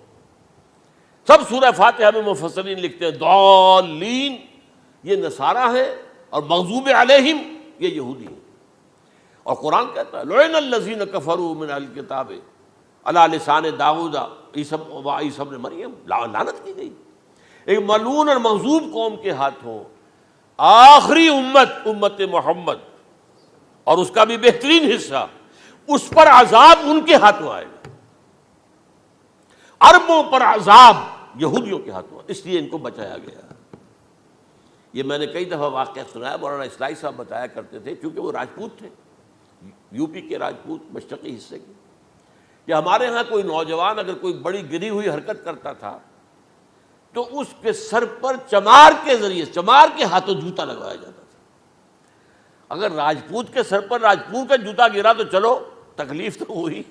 سب سورہ فاتحہ میں مفسرین لکھتے ہیں ضالین، یہ نصارہ ہیں، اور مغضوب علیہم یہ یہودی ہیں۔ اور قرآن کہتا ہے لعن الذین کفروا من اہل الکتاب علی لسان داؤد عیسی ابن مریم، لعنت کی گئی ایک ملعون اور مغضوب قوم کے ہاتھوں۔ آخری امت محمد، اور اس کا بھی بہترین حصہ، اس پر عذاب ان کے ہاتھوں آئے گا۔ عربوں پر عذاب یہودیوں کے ہاتھوں، اس لیے ان کو بچایا گیا۔ یہ میں نے کئی دفعہ واقعہ سنایا، مولانا اصلاحی صاحب بتایا کرتے تھے، کیونکہ وہ راجپوت تھے، یو پی کے راجپوت، مشرقی حصے کے، کہ ہمارے ہاں کوئی نوجوان اگر کوئی بڑی گری ہوئی حرکت کرتا تھا تو اس کے سر پر چمار کے ذریعے، چمار کے ہاتھوں جوتا لگوایا جاتا تھا۔ اگر راجپوت کے سر پر راجپوت کا جوتا گرا تو چلو تکلیف تو ہوئی،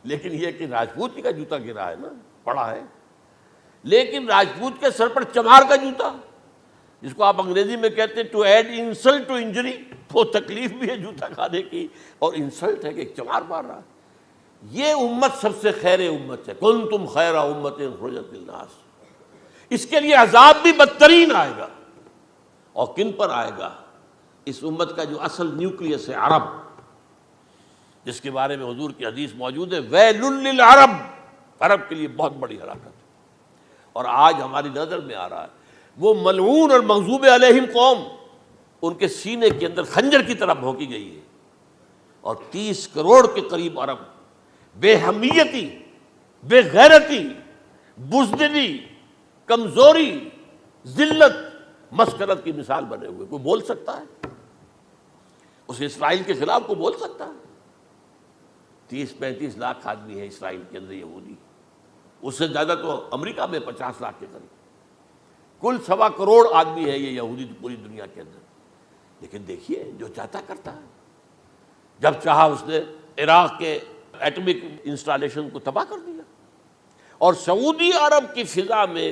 لیکن یہ کہ راجپوت کا جوتا گرا ہے نا، پڑا ہے، لیکن راجپوت کے سر پر چمار کا جوتا، جس کو آپ انگریزی میں کہتے ہیں to add insult to injury, وہ تکلیف بھی ہے جوتا کھانے کی اور انسلٹ ہے کہ ایک چمار مار رہا ہے۔ یہ امت سب سے خیر امت ہے، کنتم خیر امت اخرجت للناس۔ اس کے لیے عذاب بھی بدترین آئے گا، اور کن پر آئے گا؟ اس امت کا جو اصل نیوکلیس ہے عرب، جس کے بارے میں حضور کی حدیث موجود ہے ویل للعرب، عرب کے لیے بہت بڑی ہلاکت ہے۔ اور آج ہماری نظر میں آ رہا ہے وہ ملعون اور مغضوب علیہم قوم، ان کے سینے کے اندر خنجر کی طرح بھونکی گئی ہے، اور 30 کروڑ کے قریب عرب بے حمیتی، بے غیرتی، بزدلی، کمزوری، ذلت، مسکرت کی مثال بنے ہوئے۔ کوئی بول سکتا ہے اس اسرائیل کے خلاف؟ کوئی بول سکتا ہے؟ 30-35 لاکھ آدمی ہے اسرائیل کے اندر یہودی، اس سے زیادہ تو امریکہ میں 50 لاکھ کے قریب، کل 1.25 کروڑ آدمی ہے یہ یہودی پوری دنیا کے اندر۔ لیکن دیکھیے جو چاہتا کرتا ہے، جب چاہا اس نے عراق کے ایٹمک انسٹالیشن کو تباہ کر دیا، اور سعودی عرب کی فضا میں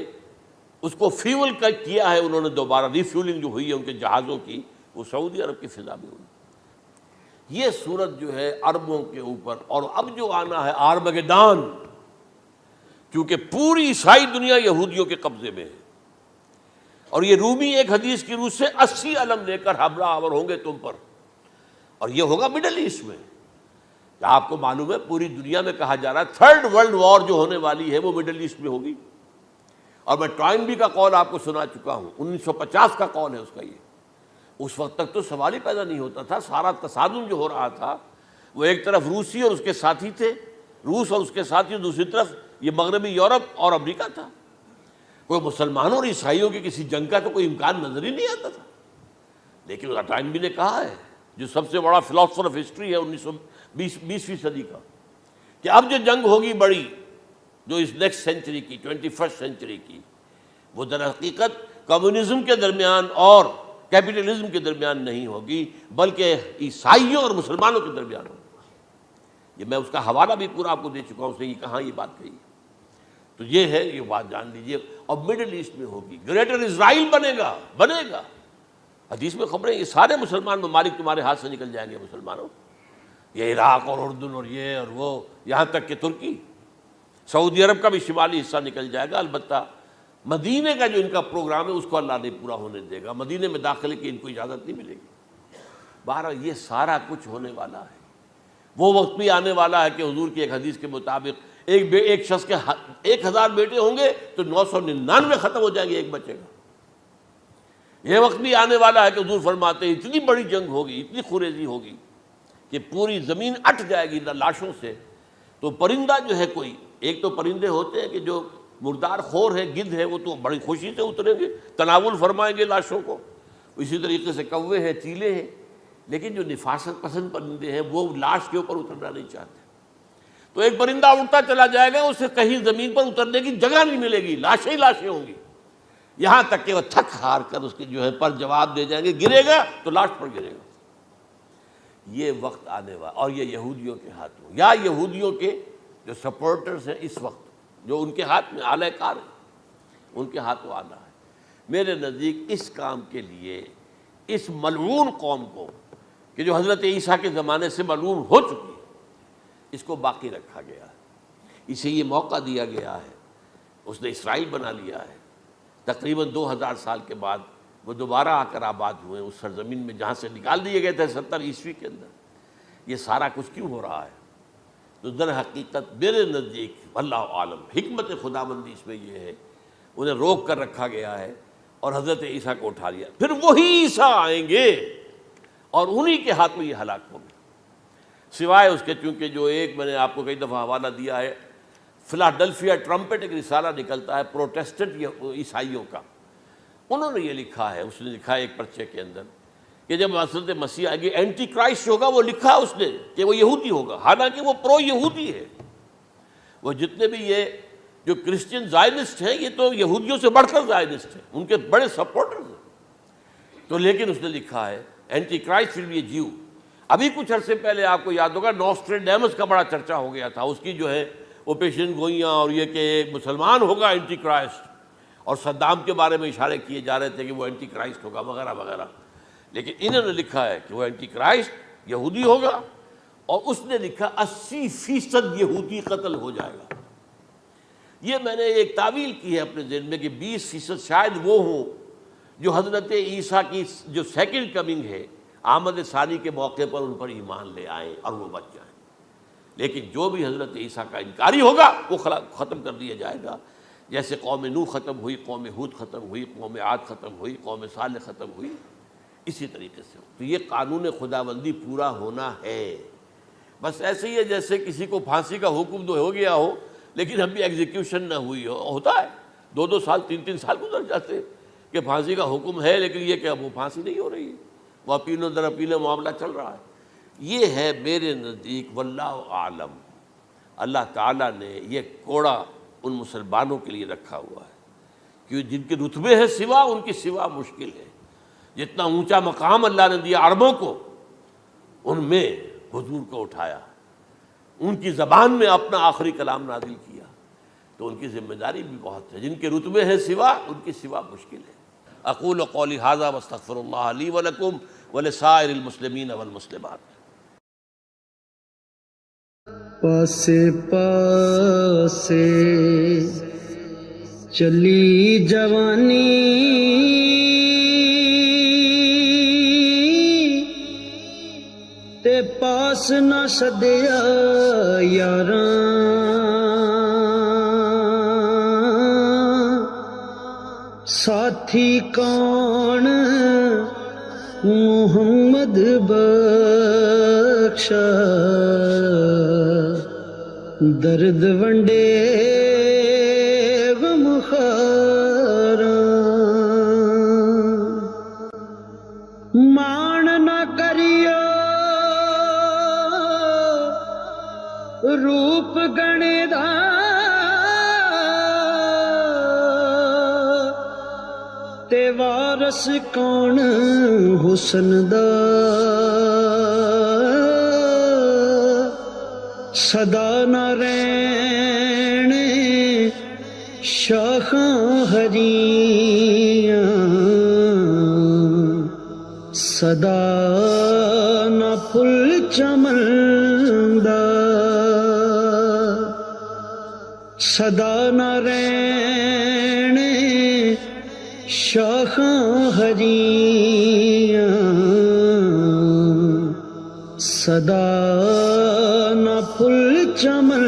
اس کو فیول کیا ہے انہوں نے، دوبارہ ریفیولنگ جو ہوئی ہے ان کے جہازوں کی، وہ سعودی عرب کی فضا میں ہوئی۔ یہ صورت جو ہے عربوں کے اوپر، اور اب جو آنا ہے آرمگیدان، کیونکہ پوری عیسائی دنیا یہودیوں کے قبضے میں ہے، اور یہ رومی ایک حدیث کی روح سے 80 علم لے کر حملہ آور ہوں گے تم پر، اور یہ ہوگا مڈل ایسٹ میں۔ آپ کو معلوم ہے پوری دنیا میں کہا جا رہا ہے 3rd ورلڈ وار جو ہونے والی ہے وہ مڈل ایسٹ میں ہوگی، اور میں ٹوائنبی کا قول آپ کو سنا چکا ہوں، 1950 کا قول ہے اس کا۔ یہ اس وقت تک تو سوال ہی پیدا نہیں ہوتا تھا، سارا تصادم جو ہو رہا تھا وہ ایک طرف روسی اور اس کے ساتھی تھے، روس اور اس کے ساتھی، دوسری طرف یہ مغربی یورپ اور امریکہ تھا۔ کوئی مسلمانوں اور عیسائیوں کی کسی جنگ کا تو کوئی امکان نظر ہی نہیں آتا تھا۔ لیکن ٹائنبی نے کہا ہے، جو سب سے بڑا فلاسفر آف ہسٹری ہے 20ویں صدی کا، کہ اب جو جنگ ہوگی بڑی، جو اس نیکسٹ سینچری کی، 21 سینچری کی، وہ در حقیقت کمیونزم کے درمیان اور کیپٹلزم کے درمیان نہیں ہوگی، بلکہ عیسائیوں اور مسلمانوں کے درمیان ہوگی۔ یہ میں اس کا حوالہ بھی پورا آپ کو دے چکا ہوں، اس نے یہ کہاں یہ بات کہی۔ تو یہ ہے، یہ بات جان لیجئے، اور مڈل ایسٹ میں ہوگی، گریٹر اسرائیل بنے گا۔ حدیث میں خبریں، یہ سارے مسلمان ممالک تمہارے ہاتھ سے نکل جائیں گے مسلمانوں، یہ عراق اور اردن اور یہ اور وہ، یہاں تک کہ ترکی، سعودی عرب کا بھی شمالی حصہ نکل جائے گا۔ البتہ مدینے کا جو ان کا پروگرام ہے اس کو اللہ نہیں پورا ہونے دے گا، مدینے میں داخلے کی ان کو اجازت نہیں ملے گی۔ بہرحال یہ سارا کچھ ہونے والا ہے۔ وہ وقت بھی آنے والا ہے کہ حضور کی ایک حدیث کے مطابق ایک شخص کے 1000 بیٹے ہوں گے تو 999 ختم ہو جائیں گے، ایک بچے گا۔ یہ وقت بھی آنے والا ہے کہ حضور فرماتے ہیں اتنی بڑی جنگ ہوگی، اتنی خوریزی ہوگی کہ پوری زمین اٹ جائے گی لاشوں سے۔ تو پرندہ جو ہے، کوئی ایک تو پرندے ہوتے ہیں کہ جو مردار خور ہے، گدھ ہے، وہ تو بڑی خوشی سے اتریں گے، تناول فرمائیں گے لاشوں کو۔ اسی طریقے سے کوے ہیں، چیلے ہیں، لیکن جو نفاست پسند پرندے ہیں وہ لاش کے اوپر اترنا نہیں چاہتے۔ تو ایک پرندہ اڑتا چلا جائے گا، اسے کہیں زمین پر اترنے کی جگہ نہیں ملے گی، لاشیں ہی لاشیں ہوں گی، یہاں تک کہ وہ تھک ہار کر اس کے جو ہے پر جواب دے جائیں گے، گرے گا تو لاش پر گرے گا۔ یہ وقت آنے والا، اور یہ یہودیوں کے ہاتھوں، یا یہودیوں کے جو سپورٹرز ہیں اس وقت، جو ان کے ہاتھ میں آلہ کار ہیں، ان کے ہاتھوں آنا ہے۔ میرے نزدیک اس کام کے لیے اس ملعون قوم کو، کہ جو حضرت عیسیٰ کے زمانے سے ملعون ہو چکی ہے، اس کو باقی رکھا گیا ہے، اسے یہ موقع دیا گیا ہے۔ اس نے اسرائیل بنا لیا ہے، تقریباً 2000 سال کے بعد وہ دوبارہ آ کر آباد ہوئے اس سرزمین میں جہاں سے نکال دیے گئے تھے 70 عیسوی کے اندر۔ یہ سارا کچھ کیوں ہو رہا ہے؟ تو در حقیقت میرے نزدیک واللہ عالم حکمت خداوندی اس میں یہ ہے، انہیں روک کر رکھا گیا ہے اور حضرت عیسیٰ کو اٹھا لیا۔ پھر وہی عیسیٰ آئیں گے اور انہی کے ہاتھ میں یہ ہلاک ہوں گے، سوائے اس کے، چونکہ جو ایک میں نے آپ کو کئی دفعہ حوالہ دیا ہے، فلاڈلفیا ٹرمپٹ ایک رسالہ نکلتا ہے پروٹیسٹنٹ عیسائیوں کا، انہوں نے یہ لکھا ہے، اس نے لکھا ہے ایک پرچے کے اندر کہ جب حضرت مسیح آئے گی، اینٹی کرائسٹ ہوگا، وہ لکھا اس نے کہ وہ یہودی ہوگا، حالانکہ وہ پرو یہودی ہے۔ وہ جتنے بھی یہ جو کرسچن زائنسٹ ہیں، یہ تو یہودیوں سے بڑھ کر زائنسٹ ہیں، ان کے بڑے سپورٹرز ہیں۔ تو لیکن اس نے لکھا ہے اینٹی کرائسٹ ول بی اے جیو۔ ابھی کچھ عرصے پہلے آپ کو یاد ہوگا نوسٹریڈیمس کا بڑا چرچا ہو گیا تھا، اس کی جو ہے وہ پیشن گوئیاں، اور یہ کہ ایک مسلمان ہوگا اینٹی کرائسٹ، اور صدام کے بارے میں اشارے کیے جا رہے تھے کہ وہ اینٹی کرائسٹ ہوگا وغیرہ وغیرہ۔ لیکن انہوں نے لکھا ہے کہ وہ اینٹی کرائسٹ یہودی ہوگا، اور اس نے لکھا 80% یہودی قتل ہو جائے گا۔ یہ میں نے ایک تعویل کی ہے اپنے ذہن میں کہ 20% شاید وہ ہوں جو حضرت عیسیٰ کی جو سیکنڈ کمنگ ہے، آمد ثانی کے موقع پر ان پر ایمان لے آئیں اور وہ بچ جائیں۔ لیکن جو بھی حضرت عیسیٰ کا انکاری ہوگا وہ ختم کر دیا جائے گا، جیسے قوم نوح ختم ہوئی، قوم ہود ختم ہوئی، قوم عاد ختم ہوئی، قوم صالح ختم ہوئی، اسی طریقے سے تو یہ قانون خداوندی پورا ہونا ہے۔ بس ایسے ہی ہے جیسے کسی کو پھانسی کا حکم تو ہو گیا ہو لیکن ابھی ایگزیکیوشن نہ ہوئی ہو، ہوتا ہے 2 سال 3 سال گزر جاتے کہ پھانسی کا حکم ہے لیکن یہ کہ اب وہ پھانسی نہیں ہو رہی ہے، وہ اپیلوں در اپیلوں معاملہ چل رہا ہے۔ یہ ہے میرے نزدیک واللہ عالم، اللہ تعالیٰ نے یہ کوڑا ان مسلمانوں کے لیے رکھا ہوا ہے، کیونکہ جن کے رتبے ہیں سوا، ان کی سوا مشکل ہے۔ جتنا اونچا مقام اللہ نے دیا عربوں کو، ان میں حضور کو اٹھایا، ان کی زبان میں اپنا آخری کلام نازل کیا، تو ان کی ذمہ داری بھی بہت ہے۔ جن کے رتبے ہیں سوا، ان کی سوا مشکل ہے۔ اقول قولی ھذا واستغفر اللہ لی ولکم ولسائر المسلمین والمسلمات۔ پاسے پاسے چلی جوانی، تے پاس نہ سدیا یاراں، ساتھی کون محمد بخشا، درد ونڈے غم خاراں، مان نہ کریو روپ گنے دا، تے وارث کون حسن دا، صدا نہ رہنے شاخاں ہریاں، صدا نہ پھل چمن دا، صدا نہ رہنے شاخاں ہریاں، صدا نہ پھل چمن